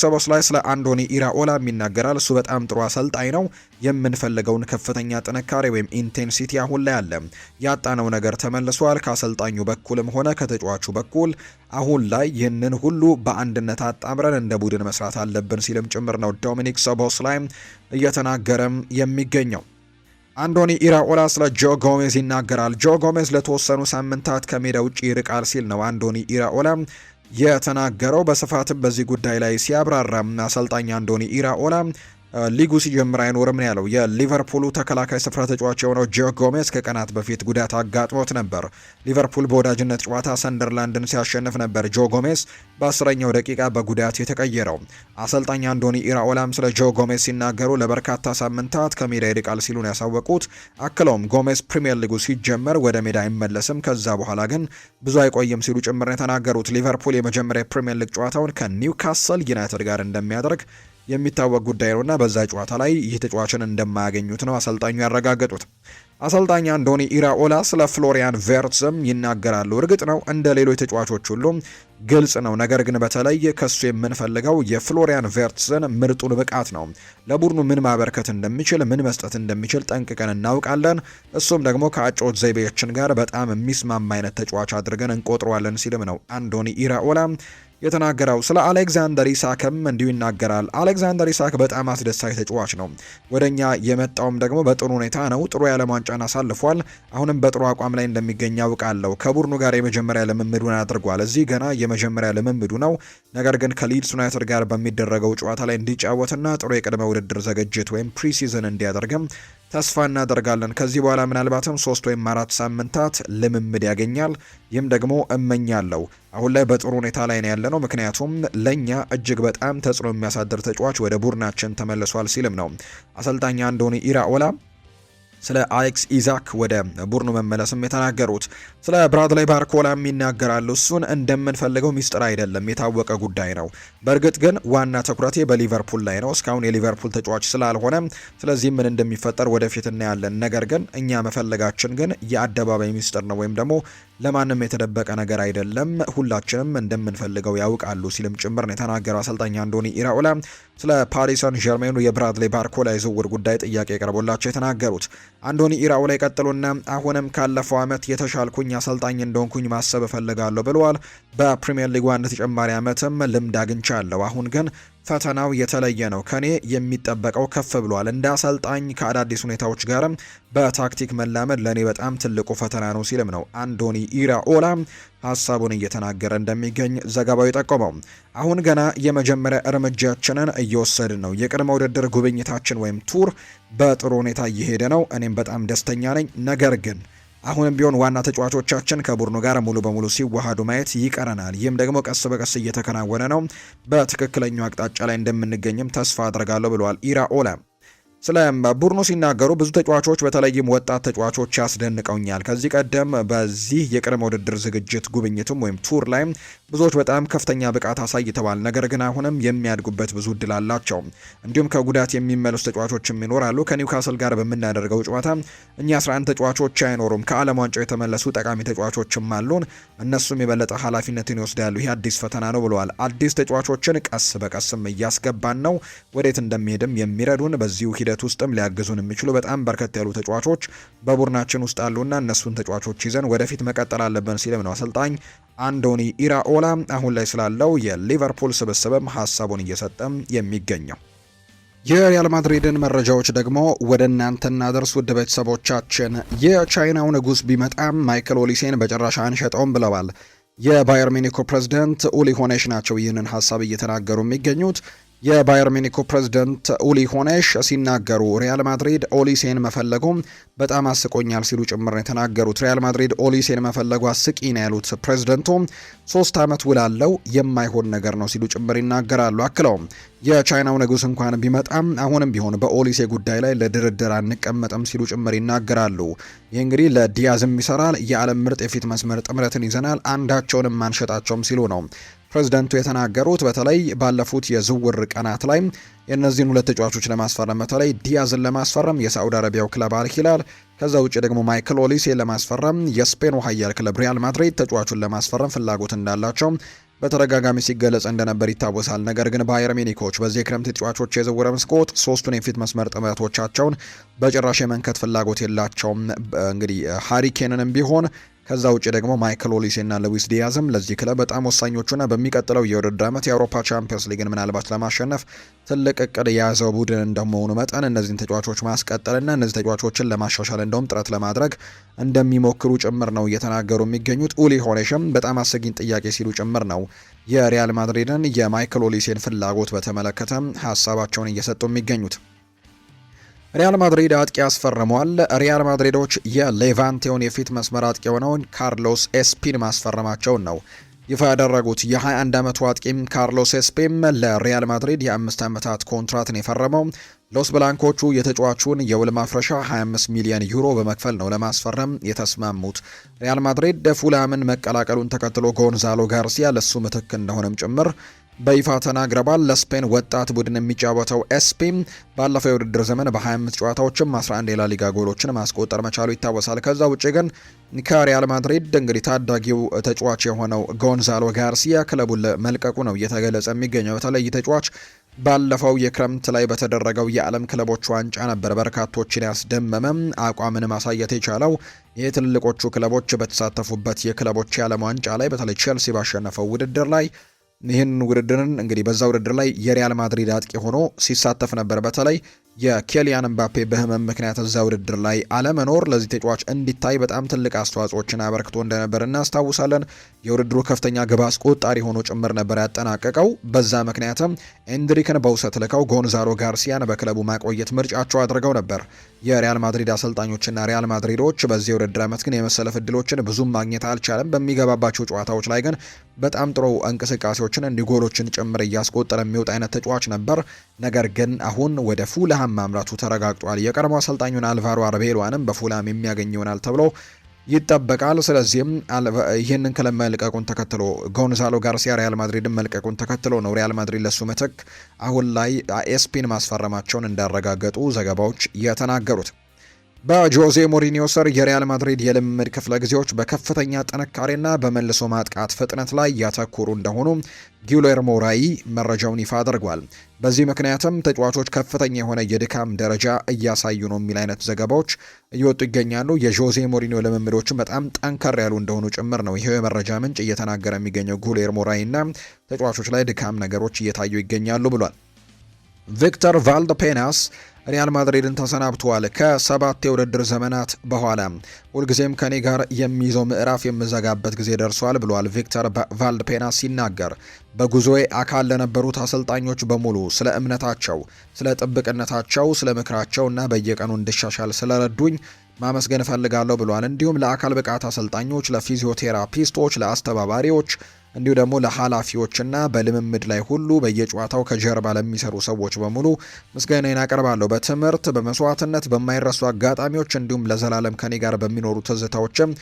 ሶቦስላይ ስለ አንዶኒ ኢራኦላም ይናገራል። እሱ በጣም ጥሩ አሰልጣኝ ነው። የምንፈልገውን ከፍተኛ ጥንካሬ ወይም ኢንቴንሲቲ አሁን ላይ አለ። ያጣነው ነገር ተመልሷል። ከአሰልጣኙ በኩልም ሆነ ከተጫዋቹ በኩል አሁን ላይ ይህንን ሁሉ በአንድነት አጣምረን እንደ ቡድን መስራት አለብን ሲልም ጭምር ነው ዶሚኒክ ሶቦስላይ እየተናገረም የሚገኘው። አንዶኒ ኢራኦላ ስለ ጆ ጎሜዝ ይናገራል። ጆ ጎሜዝ ለተወሰኑ ሳምንታት ከሜዳ ውጭ ይርቃል ሲል ነው አንዶኒ ኢራኦላ የተናገረው። በስፋትም በዚህ ጉዳይ ላይ ሲያብራራ አሰልጣኝ አንዶኒ ኢራኦላ ሊጉ ሲጀምር አይኖርም ነው ያለው። የሊቨርፑሉ ተከላካይ ስፍራ ተጫዋች የሆነው ጆ ጎሜዝ ከቀናት በፊት ጉዳት አጋጥሞት ነበር። ሊቨርፑል በወዳጅነት ጨዋታ ሰንደርላንድን ሲያሸንፍ ነበር ጆ ጎሜዝ በ10ኛው ደቂቃ በጉዳት የተቀየረው። አሰልጣኝ አንዶኒ ኢራኦላም ስለ ጆ ጎሜዝ ሲናገሩ ለበርካታ ሳምንታት ከሜዳ ይርቃል ሲሉ ነው ያሳወቁት። አክለውም ጎሜዝ ፕሪሚየር ሊጉ ሲጀመር ወደ ሜዳ አይመለስም፣ ከዛ በኋላ ግን ብዙ አይቆይም ሲሉ ጭምር ነው የተናገሩት። ሊቨርፑል የመጀመሪያ ፕሪሚየር ሊግ ጨዋታውን ከኒውካስል ዩናይትድ ጋር እንደሚያደርግ የሚታወቅ ጉዳይ ነውና በዛ ጨዋታ ላይ ይህ ተጫዋችን እንደማያገኙት ነው አሰልጣኙ ያረጋገጡት። አሰልጣኝ አንዶኒ ኢራኦላ ስለ ፍሎሪያን ቬርትዝም ይናገራሉ። እርግጥ ነው እንደ ሌሎች ተጫዋቾች ሁሉ ግልጽ ነው፣ ነገር ግን በተለይ ከሱ የምንፈልገው የፍሎሪያን ቬርትዝን ምርጡን ብቃት ነው። ለቡድኑ ምን ማበርከት እንደሚችል፣ ምን መስጠት እንደሚችል ጠንቅቀን እናውቃለን። እሱም ደግሞ ከአጨዋወት ዘይቤያችን ጋር በጣም የሚስማማ አይነት ተጫዋች አድርገን እንቆጥረዋለን ሲልም ነው አንዶኒ ኢራኦላ የተናገረው። ስለ አሌክዛንደር ኢሳክም እንዲሁ ይናገራል። አሌክዛንደር ኢሳክ በጣም አስደሳች ተጫዋች ነው። ወደኛ የመጣውም ደግሞ በጥሩ ሁኔታ ነው። ጥሩ የዓለም ዋንጫን አሳልፏል። አሁንም በጥሩ አቋም ላይ እንደሚገኝ ያውቃለሁ። ከቡድኑ ጋር የመጀመሪያ ልምምዱን አድርጓል። እዚህ ገና የመጀመሪያ ልምምዱ ነው። ነገር ግን ከሊድስ ዩናይትድ ጋር በሚደረገው ጨዋታ ላይ እንዲጫወትና ጥሩ የቅድመ ውድድር ዝግጅት ወይም ፕሪሲዝን እንዲያደርግም ተስፋ እናደርጋለን። ከዚህ በኋላ ምናልባትም 3 ወይም 4 ሳምንታት ልምምድ ያገኛል። ይህም ደግሞ እመኛለሁ። አሁን ላይ በጥሩ ሁኔታ ላይ ነው ያለነው፣ ምክንያቱም ለኛ እጅግ በጣም ተጽዕኖ የሚያሳድር ተጫዋች ወደ ቡድናችን ተመልሷል ሲልም ነው አሰልጣኝ አንዶኒ ኢራኦላ ስለ አሌክስ ኢዛክ ወደ ቡድኑ መመለስም የተናገሩት። ስለ ብራድላይ ባርኮላም ይናገራሉ። እሱን እንደምንፈልገው ሚስጥር አይደለም፣ የታወቀ ጉዳይ ነው። በእርግጥ ግን ዋና ትኩረቴ በሊቨርፑል ላይ ነው። እስካሁን የሊቨርፑል ተጫዋች ስላልሆነ ስለዚህ ምን እንደሚፈጠር ወደፊት እናያለን። ነገር ግን እኛ መፈለጋችን ግን የአደባባይ ሚስጥር ነው፣ ወይም ደግሞ ለማንም የተደበቀ ነገር አይደለም። ሁላችንም እንደምንፈልገው ያውቃሉ ሲልም ጭምር ነው የተናገረው አሰልጣኝ አንዶኒ ኢራኦላ ስለ ፓሪስ ሰን ዠርሜኑ የብራድላይ ባርኮላ የዝውውር ጉዳይ ጥያቄ ቀርቦላቸው የተናገሩት። አንዶኒ ኢራኦላ ይቀጥሉና አሁንም ካለፈው ዓመት የተሻልኩኝ አሰልጣኝ እንደሆንኩኝ ማሰብ እፈልጋለሁ ብለዋል። በፕሪሚየር ሊግ አንድ ተጨማሪ ዓመትም ልምድ አግኝቻለሁ። አሁን ግን ፈተናው የተለየ ነው። ከኔ የሚጠበቀው ከፍ ብሏል። እንደ አሰልጣኝ ከአዳዲስ ሁኔታዎች ጋርም በታክቲክ መላመድ ለኔ በጣም ትልቁ ፈተና ነው ሲልም ነው አንዶኒ ኢራኦላ ሀሳቡን እየተናገረ እንደሚገኝ ዘገባው የጠቆመው። አሁን ገና የመጀመሪያ እርምጃችንን እየወሰድን ነው። የቅድመ ውድድር ጉብኝታችን ወይም ቱር በጥሩ ሁኔታ እየሄደ ነው። እኔም በጣም ደስተኛ ነኝ። ነገር ግን አሁንም ቢሆን ዋና ተጫዋቾቻችን ከቡድኑ ጋር ሙሉ በሙሉ ሲዋሃዱ ማየት ይቀረናል። ይህም ደግሞ ቀስ በቀስ እየተከናወነ ነው። በትክክለኛው አቅጣጫ ላይ እንደምንገኝም ተስፋ አድርጋለሁ ብለዋል ኢራኦላ። ስለ ቡድኑ ሲናገሩ ብዙ ተጫዋቾች በተለይም ወጣት ተጫዋቾች ያስደንቀውኛል። ከዚህ ቀደም በዚህ የቅድመ ውድድር ዝግጅት ጉብኝትም ወይም ቱር ላይ ብዙዎች በጣም ከፍተኛ ብቃት አሳይተዋል። ነገር ግን አሁንም የሚያድጉበት ብዙ እድል አላቸው። እንዲሁም ከጉዳት የሚመለሱ ተጫዋቾችም ይኖራሉ። ከኒውካስል ጋር በምናደርገው ጨዋታ እኛ 11 ተጫዋቾች አይኖሩም። ከዓለም ዋንጫው የተመለሱ ጠቃሚ ተጫዋቾችም አሉን። እነሱም የበለጠ ኃላፊነትን ይወስዳሉ። ይህ አዲስ ፈተና ነው ብለዋል። አዲስ ተጫዋቾችን ቀስ በቀስም እያስገባን ነው። ወዴት እንደሚሄድም የሚረዱን በዚሁ ሂደት ሂደት ውስጥም ሊያግዙን የሚችሉ በጣም በርከት ያሉ ተጫዋቾች በቡድናችን ውስጥ አሉና እነሱን ተጫዋቾች ይዘን ወደፊት መቀጠል አለብን ሲልም ነው አሰልጣኝ አንዶኒ ኢራኦላ አሁን ላይ ስላለው የሊቨርፑል ስብስብም ሀሳቡን እየሰጠም የሚገኘው። የሪያል ማድሪድን መረጃዎች ደግሞ ወደ እናንተ እናደርስ ውድ ቤተሰቦቻችን። የቻይናው ንጉስ ቢመጣም ማይክል ኦሊሴን በጭራሽ አንሸጠውም ብለዋል የባየር ሚኒኩ ፕሬዝዳንት ኡሊ ሆኔሽ ናቸው ይህንን ሀሳብ እየተናገሩ የሚገኙት። የባየር ሚኒኩ ፕሬዝዳንት ኡሊ ሆኔሽ ሲናገሩ ሪያል ማድሪድ ኦሊሴን መፈለጉ በጣም አስቆኛል ሲሉ ጭምር ነው የተናገሩት። ሪያል ማድሪድ ኦሊሴን መፈለጉ አስቂ ነው ያሉት ፕሬዝዳንቱ 3 ዓመት ውላለው የማይሆን ነገር ነው ሲሉ ጭምር ይናገራሉ። አክለው የቻይናው ንጉስ እንኳን ቢመጣም አሁንም ቢሆን በኦሊሴ ጉዳይ ላይ ለድርድር አንቀመጥም ሲሉ ጭምር ይናገራሉ። ይህ እንግዲህ ለዲያዝም ይሰራል፣ የዓለም ምርጥ የፊት መስመር ጥምረትን ይዘናል፣ አንዳቸውንም አንሸጣቸውም ሲሉ ነው ፕሬዝዳንቱ የተናገሩት። በተለይ ባለፉት የዝውውር ቀናት ላይ የእነዚህን ሁለት ተጫዋቾች ለማስፈረም በተለይ ዲያዝን ለማስፈረም የሳዑዲ አረቢያው ክለብ አልሂላል፣ ከዛ ውጭ ደግሞ ማይክል ኦሊሴን ለማስፈረም የስፔኑ ኃያል ክለብ ሪያል ማድሪድ ተጫዋቹን ለማስፈረም ፍላጎት እንዳላቸው በተደጋጋሚ ሲገለጽ እንደነበር ይታወሳል። ነገር ግን ባየር ሚኒኮች በዚህ የክረምት ተጫዋቾች የዝውውር መስኮት 3ቱን የፊት መስመር ጥምረቶቻቸውን በጭራሽ የመንከት ፍላጎት የላቸውም። እንግዲህ ሃሪ ኬንንም ቢሆን ከዛ ውጭ ደግሞ ማይክል ኦሊሴና ሉዊስ ዲያዝም ለዚህ ክለብ በጣም ወሳኞቹና በሚቀጥለው የውድድር ዓመት የአውሮፓ ቻምፒየንስ ሊግን ምናልባት ለማሸነፍ ትልቅ እቅድ የያዘው ቡድን እንደመሆኑ መጠን እነዚህን ተጫዋቾች ማስቀጠልና እነዚህ ተጫዋቾችን ለማሻሻል እንደውም ጥረት ለማድረግ እንደሚሞክሩ ጭምር ነው እየተናገሩ የሚገኙት። ኡሊ ሆኔሽም በጣም አስጊኝ ጥያቄ ሲሉ ጭምር ነው የሪያል ማድሪድን የማይክል ኦሊሴን ፍላጎት በተመለከተ ሀሳባቸውን እየሰጡ የሚገኙት። ሪያል ማድሪድ አጥቂ አስፈርሟል። ሪያል ማድሪዶች የሌቫንቴውን የፊት መስመር አጥቂ የሆነውን ካርሎስ ኤስፒን ማስፈረማቸውን ነው ይፋ ያደረጉት። የ21 ዓመቱ አጥቂም ካርሎስ ኤስፒም ለሪያል ማድሪድ የ5 ዓመታት ኮንትራትን የፈረመው ሎስ ብላንኮቹ የተጫዋቹን የውል ማፍረሻ 25 ሚሊዮን ዩሮ በመክፈል ነው ለማስፈረም የተስማሙት። ሪያል ማድሪድ ፉላምን መቀላቀሉን ተከትሎ ጎንዛሎ ጋርሲያ ለሱ ምትክ እንደሆነም ጭምር በይፋ ተናግረዋል። ለስፔን ወጣት ቡድን የሚጫወተው ኤስፒም ባለፈው የውድድር ዘመን በ25 ጨዋታዎችም 11 የላሊጋ ጎሎችን ማስቆጠር መቻሉ ይታወሳል። ከዛ ውጭ ግን ከሪያል ማድሪድ እንግዲህ ታዳጊው ተጫዋች የሆነው ጎንዛሎ ጋርሲያ ክለቡን መልቀቁ ነው እየተገለጸ የሚገኘው። በተለይ ተጫዋች ባለፈው የክረምት ላይ በተደረገው የዓለም ክለቦች ዋንጫ ነበር በርካቶችን ያስደመመም አቋምን ማሳየት የቻለው። ይህ ትልልቆቹ ክለቦች በተሳተፉበት የክለቦች የዓለም ዋንጫ ላይ በተለይ ቼልሲ ባሸነፈው ውድድር ላይ ይህን ውድድርን እንግዲህ በዛ ውድድር ላይ የሪያል ማድሪድ አጥቂ ሆኖ ሲሳተፍ ነበር። በተለይ የኬሊያን ምባፔ በህመም ምክንያት እዛ ውድድር ላይ አለመኖር ለዚህ ተጫዋች እንዲታይ በጣም ትልቅ አስተዋጽኦችን አበርክቶ እንደነበር እናስታውሳለን። የውድድሩ ከፍተኛ ግብ አስቆጣሪ ሆኖ ጭምር ነበር ያጠናቀቀው። በዛ ምክንያትም ኤንድሪክን በውሰት ልከው ጎንዛሎ ጋርሲያን በክለቡ ማቆየት ምርጫቸው አድርገው ነበር የሪያል ማድሪድ አሰልጣኞችና ሪያል ማድሪዶች። በዚህ የውድድር ዓመት ግን የመሰለፍ እድሎችን ብዙም ማግኘት አልቻለም። በሚገባባቸው ጨዋታዎች ላይ ግን በጣም ጥሩ እንቅስቃሴዎችን እንዲጎሎችን ጭምር እያስቆጠረ የሚወጣ አይነት ተጫዋች ነበር። ነገር ግን አሁን ወደ ፉልሃም ማምራቱ ተረጋግጧል። የቀድሞ አሰልጣኙን አልቫሮ አርቤሎንም በፉልሃም የሚያገኝ ይሆናል ተብሎ ይጠበቃል። ስለዚህም ይህንን ክለብ መልቀቁን ተከትሎ ጎንዛሎ ጋርሲያ ሪያል ማድሪድን መልቀቁን ተከትሎ ነው ሪያል ማድሪድ ለሱ ምትክ አሁን ላይ ኤስፒን ማስፈረማቸውን እንዳረጋገጡ ዘገባዎች የተናገሩት። በጆዜ ሞሪኒዮ ስር የሪያል ማድሪድ የልምምድ ክፍለ ጊዜዎች በከፍተኛ ጥንካሬና በመልሶ ማጥቃት ፍጥነት ላይ ያተኮሩ እንደሆኑ ጊሌርሞ ራይ መረጃውን ይፋ አድርጓል። በዚህ ምክንያትም ተጫዋቾች ከፍተኛ የሆነ የድካም ደረጃ እያሳዩ ነው የሚል አይነት ዘገባዎች እየወጡ ይገኛሉ። የጆዜ ሞሪኒዮ ልምምዶችን በጣም ጠንከር ያሉ እንደሆኑ ጭምር ነው ይሄው የመረጃ ምንጭ እየተናገረ የሚገኘው። ጊሌርሞ ራይ እና ተጫዋቾች ላይ ድካም ነገሮች እየታዩ ይገኛሉ ብሏል። ቪክተር ቫልደፔናስ ሪያል ማድሪድን ተሰናብተዋል። ከ7 የውድድር ዘመናት በኋላ ሁልጊዜም ከኔ ጋር የሚይዘው ምዕራፍ የምዘጋበት ጊዜ ደርሷል ብሏል ቪክተር ቫልደፔናስ ሲናገር። በጉዞዬ አካል ለነበሩት አሰልጣኞች በሙሉ ስለ እምነታቸው፣ ስለ ጥብቅነታቸው፣ ስለ ምክራቸው እና በየቀኑ እንድሻሻል ስለረዱኝ ማመስገን እፈልጋለሁ ብሏል። እንዲሁም ለአካል ብቃት አሰልጣኞች፣ ለፊዚዮቴራፒስቶች፣ ለአስተባባሪዎች እንዲሁ ደግሞ ለኃላፊዎችና በልምምድ ላይ ሁሉ በየጨዋታው ከጀርባ ለሚሰሩ ሰዎች በሙሉ ምስጋናዬን አቀርባለሁ። በትምህርት፣ በመስዋዕትነት፣ በማይረሱ አጋጣሚዎች እንዲሁም ለዘላለም ከኔ ጋር በሚኖሩ ትዝታዎችም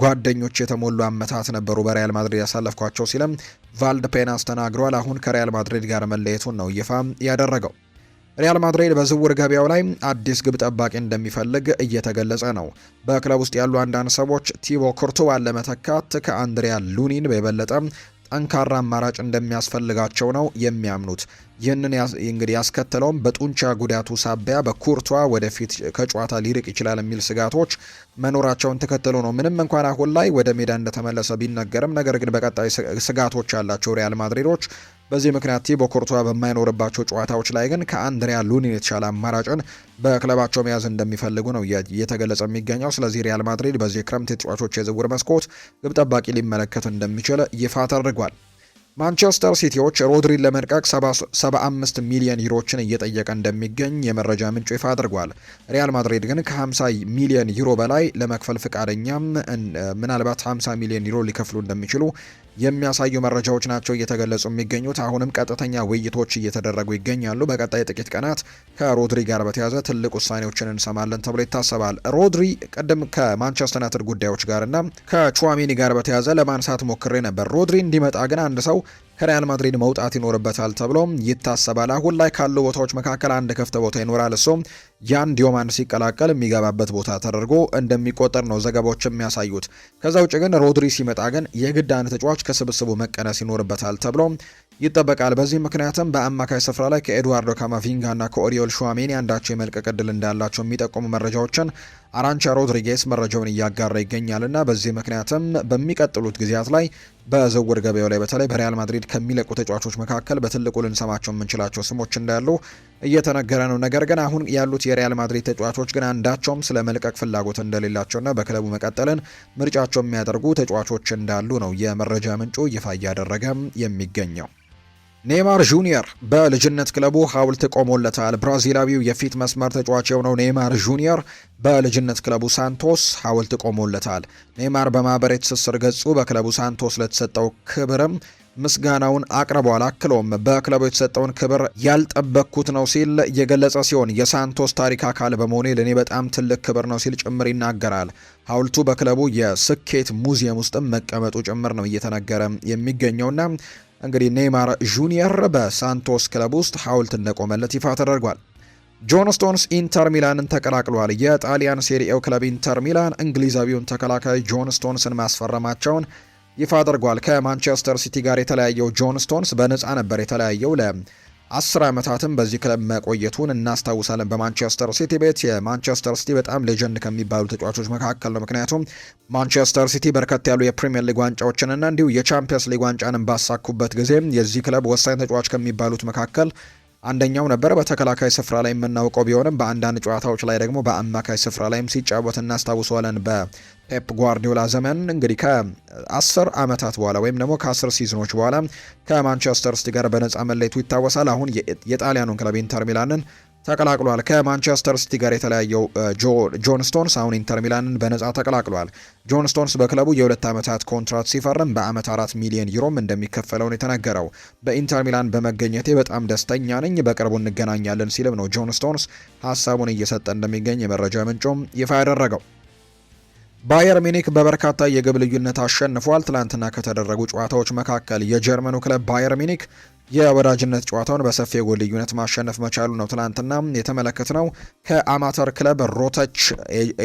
ጓደኞች የተሞሉ አመታት ነበሩ በሪያል ማድሪድ ያሳለፍኳቸው ሲልም ቫልደፔናስ ተናግሯል። አሁን ከሪያል ማድሪድ ጋር መለየቱን ነው ይፋ ያደረገው። ሪያል ማድሪድ በዝውውር ገበያው ላይ አዲስ ግብ ጠባቂ እንደሚፈልግ እየተገለጸ ነው። በክለብ ውስጥ ያሉ አንዳንድ ሰዎች ቲቦ ኩርቱዋን ለመተካት ከአንድሪያ ሉኒን በበለጠ ጠንካራ አማራጭ እንደሚያስፈልጋቸው ነው የሚያምኑት። ይህንን እንግዲህ ያስከተለውም በጡንቻ ጉዳቱ ሳቢያ በኩርቷ ወደፊት ከጨዋታ ሊርቅ ይችላል የሚል ስጋቶች መኖራቸውን ተከትሎ ነው። ምንም እንኳን አሁን ላይ ወደ ሜዳ እንደተመለሰ ቢነገርም ነገር ግን በቀጣይ ስጋቶች ያላቸው ሪያል ማድሪዶች በዚህ ምክንያት ቲቦ ኩርቷ በማይኖርባቸው ጨዋታዎች ላይ ግን ከአንድሪያ ሉኒን የተሻለ አማራጭን በክለባቸው መያዝ እንደሚፈልጉ ነው እየተገለጸ የሚገኘው። ስለዚህ ሪያል ማድሪድ በዚህ ክረምት የተጫዋቾች የዝውውር መስኮት ግብ ጠባቂ ሊመለከት እንደሚችል ይፋ ተደርጓል። ማንቸስተር ሲቲዎች ሮድሪን ለመልቀቅ 75 ሚሊዮን ዩሮችን እየጠየቀ እንደሚገኝ የመረጃ ምንጩ ይፋ አድርጓል። ሪያል ማድሪድ ግን ከ50 ሚሊዮን ዩሮ በላይ ለመክፈል ፍቃደኛም ምናልባት 50 ሚሊዮን ዩሮ ሊከፍሉ እንደሚችሉ የሚያሳዩ መረጃዎች ናቸው እየተገለጹ የሚገኙት። አሁንም ቀጥተኛ ውይይቶች እየተደረጉ ይገኛሉ። በቀጣይ ጥቂት ቀናት ከሮድሪ ጋር በተያያዘ ትልቅ ውሳኔዎችን እንሰማለን ተብሎ ይታሰባል። ሮድሪ ቅድም ከማንቸስተር ዩናይትድ ጉዳዮች ጋርና ከቹዋሜኒ ጋር በተያያዘ ለማንሳት ሞክሬ ነበር። ሮድሪ እንዲመጣ ግን አንድ ሰው ከሪያል ማድሪድ መውጣት ይኖርበታል ተብሎ ይታሰባል። አሁን ላይ ካሉ ቦታዎች መካከል አንድ ክፍት ቦታ ይኖራል። እሱም ያን ዲዮማንድ ሲቀላቀል የሚገባበት ቦታ ተደርጎ እንደሚቆጠር ነው ዘገባዎች የሚያሳዩት። ከዛ ውጭ ግን ሮድሪ ሲመጣ ግን የግድ አንድ ተጫዋች ከስብስቡ መቀነስ ይኖርበታል ተብሎ ይጠበቃል። በዚህ ምክንያትም በአማካይ ስፍራ ላይ ከኤድዋርዶ ካማቪንጋ እና ከኦሪዮል ሹዋሜኒ አንዳቸው የመልቀቅ ዕድል እንዳላቸው የሚጠቁሙ መረጃዎችን አራንቻ ሮድሪጌስ መረጃውን እያጋራ ይገኛልና በዚህ ምክንያትም በሚቀጥሉት ጊዜያት ላይ በዝውውር ገበያው ላይ በተለይ በሪያል ማድሪድ ከሚለቁ ተጫዋቾች መካከል በትልቁ ልንሰማቸው የምንችላቸው ስሞች እንዳሉ እየተነገረ ነው። ነገር ግን አሁን ያሉት የሪያል ማድሪድ ተጫዋቾች ግን አንዳቸውም ስለ መልቀቅ ፍላጎት እንደሌላቸውና በክለቡ መቀጠልን ምርጫቸው የሚያደርጉ ተጫዋቾች እንዳሉ ነው የመረጃ ምንጩ ይፋ እያደረገ የሚገኘው። ኔይማር ጁኒየር በልጅነት ክለቡ ሐውልት ቆሞለታል። ብራዚላዊው የፊት መስመር ተጫዋች የሆነው ኔይማር ጁኒየር በልጅነት ክለቡ ሳንቶስ ሐውልት ቆሞለታል። ኔይማር በማህበራዊ ትስስር ገጹ በክለቡ ሳንቶስ ለተሰጠው ክብርም ምስጋናውን አቅርቧል። አክሎም በክለቡ የተሰጠውን ክብር ያልጠበቅኩት ነው ሲል የገለጸ ሲሆን የሳንቶስ ታሪክ አካል በመሆኔ ለእኔ በጣም ትልቅ ክብር ነው ሲል ጭምር ይናገራል። ሐውልቱ በክለቡ የስኬት ሙዚየም ውስጥም መቀመጡ ጭምር ነው እየተነገረ የሚገኘውና እንግዲህ ኔይማር ጁኒየር በሳንቶስ ክለብ ውስጥ ሐውልት እንደቆመለት ይፋ ተደርጓል። ጆን ስቶንስ ኢንተር ሚላንን ተቀላቅሏል። የጣሊያን ሴሪኤው ክለብ ኢንተር ሚላን እንግሊዛዊውን ተከላካይ ጆን ስቶንስን ማስፈረማቸውን ይፋ አድርጓል። ከማንቸስተር ሲቲ ጋር የተለያየው ጆን ስቶንስ በነፃ ነበር የተለያየው። ለ10 ዓመታትም በዚህ ክለብ መቆየቱን እናስታውሳለን። በማንቸስተር ሲቲ ቤት የማንቸስተር ሲቲ በጣም ሌጀንድ ከሚባሉ ተጫዋቾች መካከል ነው። ምክንያቱም ማንቸስተር ሲቲ በርከት ያሉ የፕሪሚየር ሊግ ዋንጫዎችንና እንዲሁ የቻምፒየንስ ሊግ ዋንጫንን ባሳኩበት ጊዜ የዚህ ክለብ ወሳኝ ተጫዋች ከሚባሉት መካከል አንደኛው ነበር። በተከላካይ ስፍራ ላይ የምናውቀው ቢሆንም በአንዳንድ ጨዋታዎች ላይ ደግሞ በአማካይ ስፍራ ላይም ሲጫወት እናስታውሰዋለን። በፔፕ ጓርዲዮላ ዘመን እንግዲህ ከ10 ዓመታት በኋላ ወይም ደግሞ ከ10 ሲዝኖች በኋላ ከማንቸስተር ሲቲ ጋር በነፃ መለየቱ ይታወሳል። አሁን የጣሊያኑን ክለብ ኢንተር ሚላንን ተቀላቅሏል። ከማንቸስተር ሲቲ ጋር የተለያየው ጆን ስቶንስ አሁን ኢንተር ሚላንን በነፃ ተቀላቅሏል። ጆን ስቶንስ በክለቡ የ2 ዓመታት ኮንትራት ሲፈርም በአመት 4 ሚሊዮን ዩሮም እንደሚከፈለውን የተነገረው። በኢንተር ሚላን በመገኘቴ በጣም ደስተኛ ነኝ፣ በቅርቡ እንገናኛለን ሲልም ነው ጆን ስቶንስ ሀሳቡን እየሰጠ እንደሚገኝ የመረጃ ምንጩም ይፋ ያደረገው። ባየር ሚኒክ በበርካታ የግብ ልዩነት አሸንፏል። ትላንትና ከተደረጉ ጨዋታዎች መካከል የጀርመኑ ክለብ ባየር ሚኒክ የወዳጅነት ጨዋታውን በሰፊ የጎል ልዩነት ማሸነፍ መቻሉ ነው ትላንትና የተመለከትነው። ከአማተር ክለብ ሮተች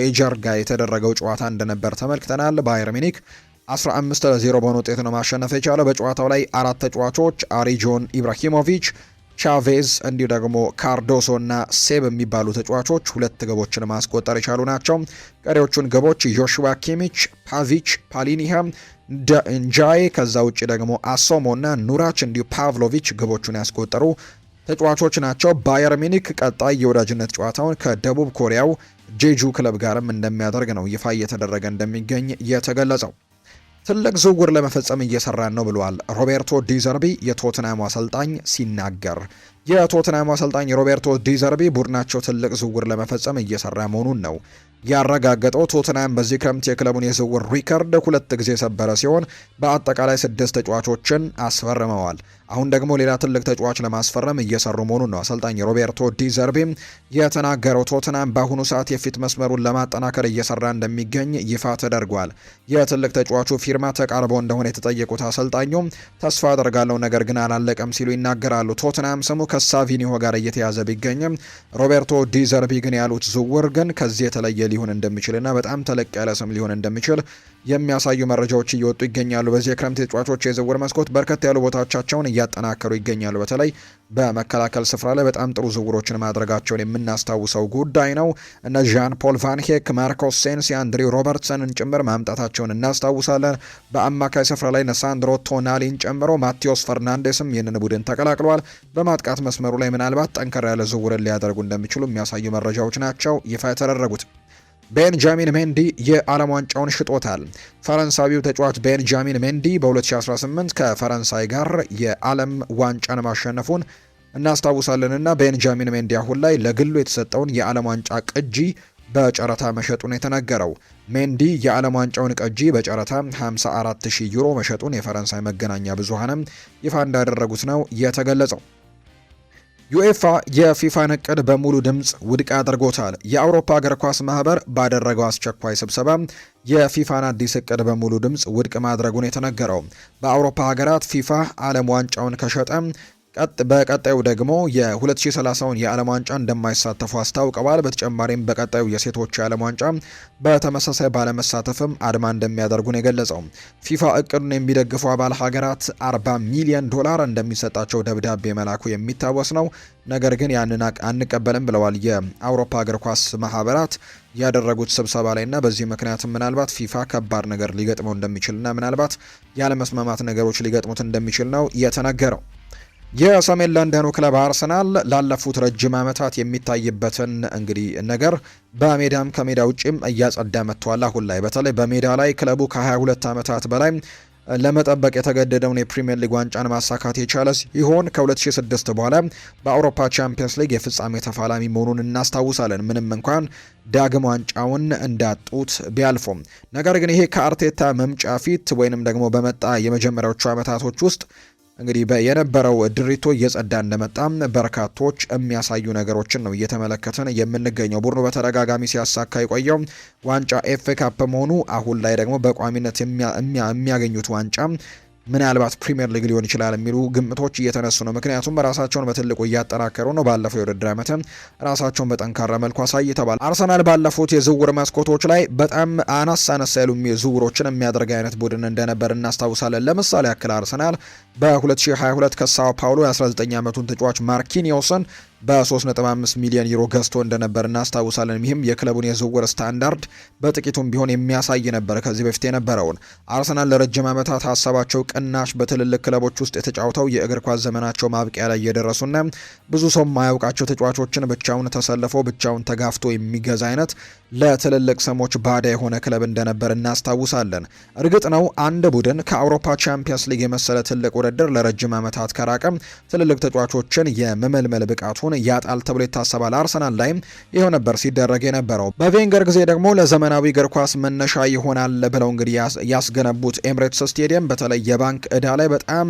ኤጀር ጋር የተደረገው ጨዋታ እንደነበር ተመልክተናል። ባየር ሚኒክ 15-0 በሆነ ውጤት ነው ማሸነፍ የቻለው። በጨዋታው ላይ 4 ተጫዋቾች አሪጆን ኢብራሂሞቪች፣ ቻቬዝ እንዲሁ ደግሞ ካርዶሶ እና ሴብ የሚባሉ ተጫዋቾች 2 ግቦችን ማስቆጠር የቻሉ ናቸው። ቀሪዎቹን ግቦች ዮሹዋ ኪሚች፣ ፓቪች፣ ፓሊኒሃም እንጃይ ከዛ ውጭ ደግሞ አሶሞ እና ኑራች እንዲሁ ፓቭሎቪች ግቦቹን ያስቆጠሩ ተጫዋቾች ናቸው። ባየር ሚኒክ ቀጣይ የወዳጅነት ጨዋታውን ከደቡብ ኮሪያው ጄጁ ክለብ ጋርም እንደሚያደርግ ነው ይፋ እየተደረገ እንደሚገኝ የተገለጸው። ትልቅ ዝውውር ለመፈጸም እየሰራን ነው ብለዋል ሮቤርቶ ዲዘርቢ የቶትናሙ አሰልጣኝ ሲናገር። የቶትናሙ አሰልጣኝ ሮቤርቶ ዲዘርቢ ቡድናቸው ትልቅ ዝውውር ለመፈጸም እየሰራ መሆኑን ነው ያረጋገጠው። ቶትናም በዚህ ክረምት የክለቡን የዝውውር ሪከርድ 2 ጊዜ የሰበረ ሲሆን በአጠቃላይ 6 ተጫዋቾችን አስፈርመዋል። አሁን ደግሞ ሌላ ትልቅ ተጫዋች ለማስፈረም እየሰሩ መሆኑን ነው አሰልጣኝ ሮቤርቶ ዲዘርቢ የተናገረው። ቶትናም በአሁኑ ሰዓት የፊት መስመሩን ለማጠናከር እየሰራ እንደሚገኝ ይፋ ተደርጓል። የትልቅ ተጫዋቹ ፊርማ ተቃርቦ እንደሆነ የተጠየቁት አሰልጣኙ ተስፋ አደርጋለሁ ነገር ግን አላለቀም ሲሉ ይናገራሉ። ቶትናም ስሙ ከሳቪኒሆ ጋር እየተያዘ ቢገኝም ሮቤርቶ ዲዘርቢ ግን ያሉት ዝውውር ግን ከዚህ የተለየ ሊሆን እንደሚችልና በጣም ተለቅ ያለ ስም ሊሆን እንደሚችል የሚያሳዩ መረጃዎች እየወጡ ይገኛሉ። በዚህ የክረምት ተጫዋቾች የዝውውር መስኮት በርከት ያሉ ቦታዎቻቸውን እያጠናከሩ ይገኛሉ። በተለይ በመከላከል ስፍራ ላይ በጣም ጥሩ ዝውውሮችን ማድረጋቸውን የምናስታውሰው ጉዳይ ነው። እነ ዣን ፖል ቫን ሄክ፣ ማርኮስ ሴንሲ፣ አንድሪው ሮበርትሰንን ጭምር ማምጣታቸውን እናስታውሳለን። በአማካይ ስፍራ ላይ ሳንድሮ ቶናሊን ጨምሮ ማቴዎስ ፈርናንዴስም ይህንን ቡድን ተቀላቅለዋል። በማጥቃት መስመሩ ላይ ምናልባት ጠንከር ያለ ዝውውርን ሊያደርጉ እንደሚችሉ የሚያሳዩ መረጃዎች ናቸው ይፋ የተደረጉት። ቤንጃሚን ሜንዲ የዓለም ዋንጫውን ሽጦታል። ፈረንሳዊው ተጫዋች ቤንጃሚን ሜንዲ በ2018 ከፈረንሳይ ጋር የዓለም ዋንጫን ማሸነፉን እናስታውሳለንና ቤንጃሚን ሜንዲ አሁን ላይ ለግሉ የተሰጠውን የዓለም ዋንጫ ቅጂ በጨረታ መሸጡን የተነገረው። ሜንዲ የዓለም ዋንጫውን ቅጂ በጨረታ 54,000 ዩሮ መሸጡን የፈረንሳይ መገናኛ ብዙሃንም ይፋ እንዳደረጉት ነው የተገለጸው። ዩኤፋ የፊፋን እቅድ በሙሉ ድምፅ ውድቅ አድርጎታል። የአውሮፓ እግር ኳስ ማህበር ባደረገው አስቸኳይ ስብሰባ የፊፋን አዲስ እቅድ በሙሉ ድምፅ ውድቅ ማድረጉን የተነገረው። በአውሮፓ ሀገራት ፊፋ ዓለም ዋንጫውን ከሸጠ በቀጣዩ ደግሞ የ2030ውን የዓለም ዋንጫ እንደማይሳተፉ አስታውቀዋል። በተጨማሪም በቀጣዩ የሴቶች የዓለም ዋንጫ በተመሳሳይ ባለመሳተፍም አድማ እንደሚያደርጉ ነው የገለጸው። ፊፋ እቅዱን የሚደግፉ አባል ሀገራት 40 ሚሊዮን ዶላር እንደሚሰጣቸው ደብዳቤ መላኩ የሚታወስ ነው። ነገር ግን ያንን አንቀበልም ብለዋል የአውሮፓ እግር ኳስ ማህበራት ያደረጉት ስብሰባ ላይና በዚህ ምክንያት ምናልባት ፊፋ ከባድ ነገር ሊገጥመው እንደሚችልና ምናልባት ያለመስማማት ነገሮች ሊገጥሙት እንደሚችል ነው የተነገረው። የሰሜን ለንደኑ ክለብ አርሰናል ላለፉት ረጅም ዓመታት የሚታይበትን እንግዲህ ነገር በሜዳም ከሜዳ ውጭም እያጸዳ መጥቷል። አሁን ላይ በተለይ በሜዳ ላይ ክለቡ ከ22 ዓመታት በላይ ለመጠበቅ የተገደደውን የፕሪሚየር ሊግ ዋንጫን ማሳካት የቻለ ሲሆን ከ2006 በኋላ በአውሮፓ ቻምፒየንስ ሊግ የፍጻሜ ተፋላሚ መሆኑን እናስታውሳለን። ምንም እንኳን ዳግም ዋንጫውን እንዳጡት ቢያልፉም፣ ነገር ግን ይሄ ከአርቴታ መምጫ ፊት ወይንም ደግሞ በመጣ የመጀመሪያዎቹ ዓመታቶች ውስጥ እንግዲህ የነበረው ድሪቶ እየጸዳ እንደመጣም በርካቶች የሚያሳዩ ነገሮችን ነው እየተመለከትን የምንገኘው። ቡድኑ በተደጋጋሚ ሲያሳካ የቆየው ዋንጫ ኤፍ ኤ ካፕ መሆኑ አሁን ላይ ደግሞ በቋሚነት የሚያገኙት ዋንጫ ምናልባት ፕሪሚየር ሊግ ሊሆን ይችላል የሚሉ ግምቶች እየተነሱ ነው። ምክንያቱም ራሳቸውን በትልቁ እያጠናከሩ ነው። ባለፈው የውድድር ዓመት ራሳቸውን በጠንካራ መልኩ አሳይተዋል። አርሰናል ባለፉት የዝውውር መስኮቶች ላይ በጣም አነስ ያሉ ዝውውሮችን የሚያደርግ አይነት ቡድን እንደነበር እናስታውሳለን። ለምሳሌ ያክል አርሰናል በ2022 ከሳኦ ፓውሎ የ19 ዓመቱን ተጫዋች ማርኪኒዮስን በ3.5 ሚሊዮን ዩሮ ገዝቶ እንደነበር እናስታውሳለን። ይህም የክለቡን የዝውውር ስታንዳርድ በጥቂቱም ቢሆን የሚያሳይ ነበር። ከዚህ በፊት የነበረውን አርሰናል ለረጅም ዓመታት ሀሳባቸው ቅናሽ በትልልቅ ክለቦች ውስጥ የተጫውተው የእግር ኳስ ዘመናቸው ማብቂያ ላይ እየደረሱና ብዙ ሰው የማያውቃቸው ተጫዋቾችን ብቻውን ተሰልፎ ብቻውን ተጋፍቶ የሚገዛ አይነት ለትልልቅ ስሞች ባዳ የሆነ ክለብ እንደነበር እናስታውሳለን። እርግጥ ነው አንድ ቡድን ከአውሮፓ ቻምፒየንስ ሊግ የመሰለ ትልቅ ውድድር ለረጅም ዓመታት ከራቀም ትልልቅ ተጫዋቾችን የመመልመል ብቃቱን ያጣል ተብሎ ይታሰባል። አርሰናል ላይም ይሄው ነበር ሲደረግ የነበረው። በቬንገር ጊዜ ደግሞ ለዘመናዊ እግር ኳስ መነሻ ይሆናል ብለው እንግዲህ ያስገነቡት ኤምሬትስ ስቴዲየም በተለይ የባንክ ዕዳ ላይ በጣም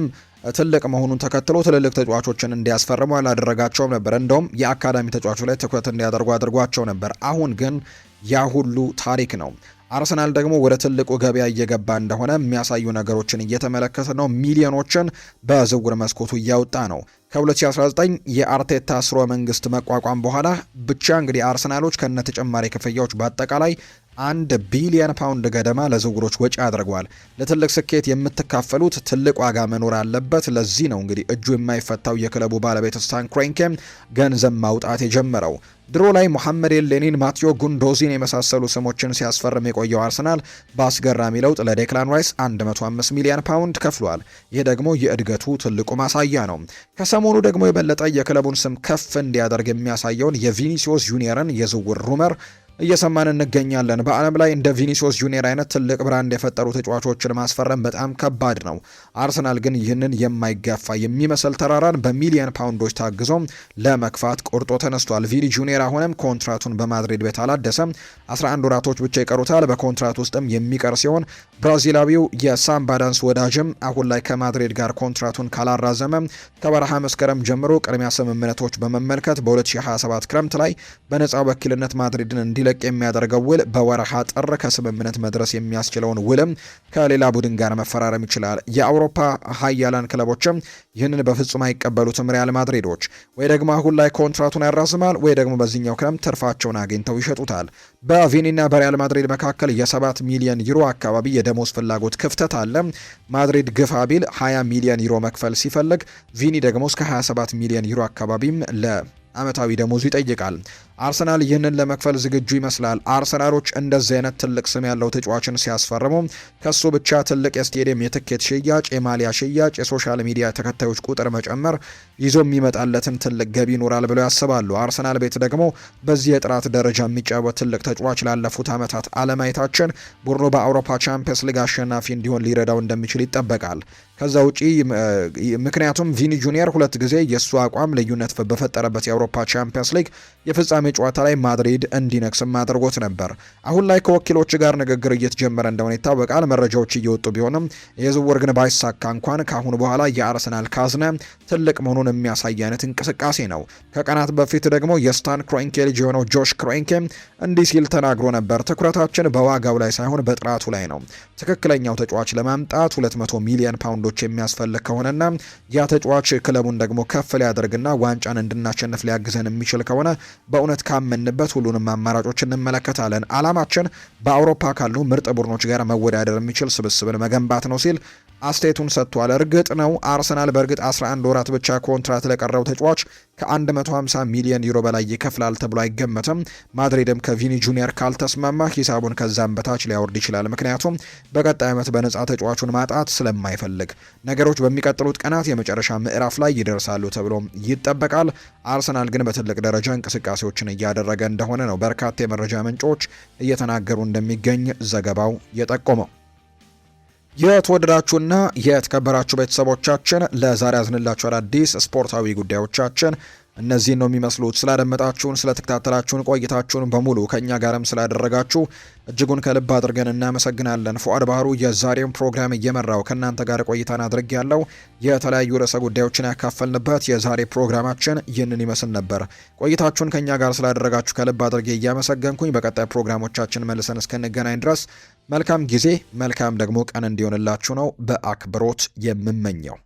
ትልቅ መሆኑን ተከትሎ ትልልቅ ተጫዋቾችን እንዲያስፈርሙ አላደረጋቸውም ነበር። እንደውም የአካዳሚ ተጫዋቾች ላይ ትኩረት እንዲያደርጉ አድርጓቸው ነበር። አሁን ግን ያ ሁሉ ታሪክ ነው። አርሰናል ደግሞ ወደ ትልቁ ገበያ እየገባ እንደሆነ የሚያሳዩ ነገሮችን እየተመለከተ ነው። ሚሊዮኖችን በዝውውር መስኮቱ እያወጣ ነው። ከ2019 የአርቴታ ስርወ መንግስት መቋቋም በኋላ ብቻ እንግዲህ አርሰናሎች ከነ ተጨማሪ ክፍያዎች በአጠቃላይ 1 ቢሊዮን ፓውንድ ገደማ ለዝውውሮች ወጪ አድርገዋል። ለትልቅ ስኬት የምትካፈሉት ትልቅ ዋጋ መኖር አለበት። ለዚህ ነው እንግዲህ እጁ የማይፈታው የክለቡ ባለቤት ስታን ክሬንኬም ገንዘብ ማውጣት የጀመረው። ድሮ ላይ ሞሐመድ ኤልኔኒን፣ ማቴዮ ጉንዶዚን የመሳሰሉ ስሞችን ሲያስፈርም የቆየው አርሰናል በአስገራሚ ለውጥ ለዴክላን ራይስ 105 ሚሊዮን ፓውንድ ከፍሏል። ይህ ደግሞ የእድገቱ ትልቁ ማሳያ ነው። ከሰሞኑ ደግሞ የበለጠ የክለቡን ስም ከፍ እንዲያደርግ የሚያሳየውን የቪኒሲዮስ ጁኒየርን የዝውውር ሩመር እየሰማን እንገኛለን። በዓለም ላይ እንደ ቪኒሲዮስ ጁኒየር አይነት ትልቅ ብራንድ የፈጠሩ ተጫዋቾችን ማስፈረም በጣም ከባድ ነው። አርሰናል ግን ይህንን የማይጋፋ የሚመስል ተራራን በሚሊዮን ፓውንዶች ታግዞ ለመክፋት ቆርጦ ተነስቷል። ቪኒ ጁኒየር አሁንም ኮንትራቱን በማድሪድ ቤት አላደሰም። 11 ወራቶች ብቻ ይቀሩታል። በኮንትራት ውስጥም የሚቀር ሲሆን ብራዚላዊው የሳምባዳንስ ወዳጅም አሁን ላይ ከማድሪድ ጋር ኮንትራቱን ካላራዘመ ከበረሃ መስከረም ጀምሮ ቅድሚያ ስምምነቶች በመመልከት በ2027 ክረምት ላይ በነፃ ወኪልነት ማድሪድን እንዲለቅ የሚያደርገው ውል በወርሃ ጥር ከስምምነት መድረስ የሚያስችለውን ውልም ከሌላ ቡድን ጋር መፈራረም ይችላል። የአውሮፓ ሀያላን ክለቦችም ይህንን በፍጹም አይቀበሉትም። ሪያል ማድሪዶች ወይ ደግሞ አሁን ላይ ኮንትራቱን ያራዝማል ወይ ደግሞ በዚህኛው ክረምት ትርፋቸውን አግኝተው ይሸጡታል። በቪኒና በሪያል ማድሪድ መካከል የ7 ሚሊዮን ዩሮ አካባቢ የደሞዝ ፍላጎት ክፍተት አለ። ማድሪድ ግፋ ቢል 20 ሚሊዮን ዩሮ መክፈል ሲፈልግ ቪኒ ደግሞ እስከ 27 ሚሊዮን ዩሮ አካባቢም ለአመታዊ ደሞዙ ይጠይቃል። አርሰናል ይህንን ለመክፈል ዝግጁ ይመስላል። አርሰናሎች እንደዚህ አይነት ትልቅ ስም ያለው ተጫዋችን ሲያስፈርሙ ከሱ ብቻ ትልቅ የስቴዲየም የትኬት ሽያጭ፣ የማሊያ ሽያጭ፣ የሶሻል ሚዲያ ተከታዮች ቁጥር መጨመር ይዞ የሚመጣለትን ትልቅ ገቢ ይኖራል ብለው ያስባሉ። አርሰናል ቤት ደግሞ በዚህ የጥራት ደረጃ የሚጫወት ትልቅ ተጫዋች ላለፉት ዓመታት አለማየታችን ቡድኑ በአውሮፓ ቻምፒየንስ ሊግ አሸናፊ እንዲሆን ሊረዳው እንደሚችል ይጠበቃል። ከዛ ውጪ ምክንያቱም ቪኒ ጁኒየር 2 ጊዜ የእሱ አቋም ልዩነት በፈጠረበት የአውሮፓ ቻምፒየንስ ሊግ የፍጻሜ ጨዋታ ላይ ማድሪድ እንዲነክስም አድርጎት ነበር። አሁን ላይ ከወኪሎች ጋር ንግግር እየተጀመረ እንደሆነ ይታወቃል። መረጃዎች እየወጡ ቢሆንም የዝውውር ግን ባይሳካ እንኳን ከአሁን በኋላ የአርሰናል ካዝና ትልቅ መሆኑን የሚያሳይ አይነት እንቅስቃሴ ነው። ከቀናት በፊት ደግሞ የስታን ክሮንኬ ልጅ የሆነው ጆሽ ክሮንኬ እንዲህ ሲል ተናግሮ ነበር። ትኩረታችን በዋጋው ላይ ሳይሆን በጥራቱ ላይ ነው። ትክክለኛው ተጫዋች ለማምጣት 200 ሚሊዮን ፓውንዶች የሚያስፈልግ ከሆነና ያ ተጫዋች ክለቡን ደግሞ ከፍ ሊያደርግና ዋንጫን እንድናሸንፍ ሊያግዘን የሚችል ከሆነ በእውነት ካመንበት ሁሉንም አማራጮች እንመለከታለን። አላማችን በአውሮፓ ካሉ ምርጥ ቡድኖች ጋር መወዳደር የሚችል ስብስብን መገንባት ነው ሲል አስተያየቱን ሰጥቷል። እርግጥ ነው አርሰናል በእርግጥ 11 ወራት ብቻ ኮንትራት ለቀረው ተጫዋች ከ150 ሚሊዮን ዩሮ በላይ ይከፍላል ተብሎ አይገመትም። ማድሪድም ከቪኒ ጁኒየር ካልተስማማ ሂሳቡን ከዛም በታች ሊያወርድ ይችላል። ምክንያቱም በቀጣይ ዓመት በነፃ ተጫዋቹን ማጣት ስለማይፈልግ ነገሮች በሚቀጥሉት ቀናት የመጨረሻ ምዕራፍ ላይ ይደርሳሉ ተብሎ ይጠበቃል። አርሰናል ግን በትልቅ ደረጃ እንቅስቃሴዎችን እያደረገ እንደሆነ ነው በርካታ የመረጃ ምንጮች እየተናገሩ እንደሚገኝ ዘገባው የጠቆመው። የተወደዳችሁና የተከበራችሁ ቤተሰቦቻችን ለዛሬ ያዝንላችሁ አዳዲስ ስፖርታዊ ጉዳዮቻችን እነዚህን ነው የሚመስሉት። ስላደመጣችሁን፣ ስለተከታተላችሁን፣ ቆይታችሁን በሙሉ ከኛ ጋርም ስላደረጋችሁ እጅጉን ከልብ አድርገን እናመሰግናለን። ፉአድ ባህሩ የዛሬውን ፕሮግራም እየመራው ከእናንተ ጋር ቆይታን አድርግ ያለው የተለያዩ ርዕሰ ጉዳዮችን ያካፈልንበት የዛሬ ፕሮግራማችን ይህንን ይመስል ነበር። ቆይታችሁን ከኛ ጋር ስላደረጋችሁ ከልብ አድርጌ እያመሰገንኩኝ በቀጣይ ፕሮግራሞቻችን መልሰን እስክንገናኝ ድረስ መልካም ጊዜ መልካም ደግሞ ቀን እንዲሆንላችሁ ነው በአክብሮት የምመኘው።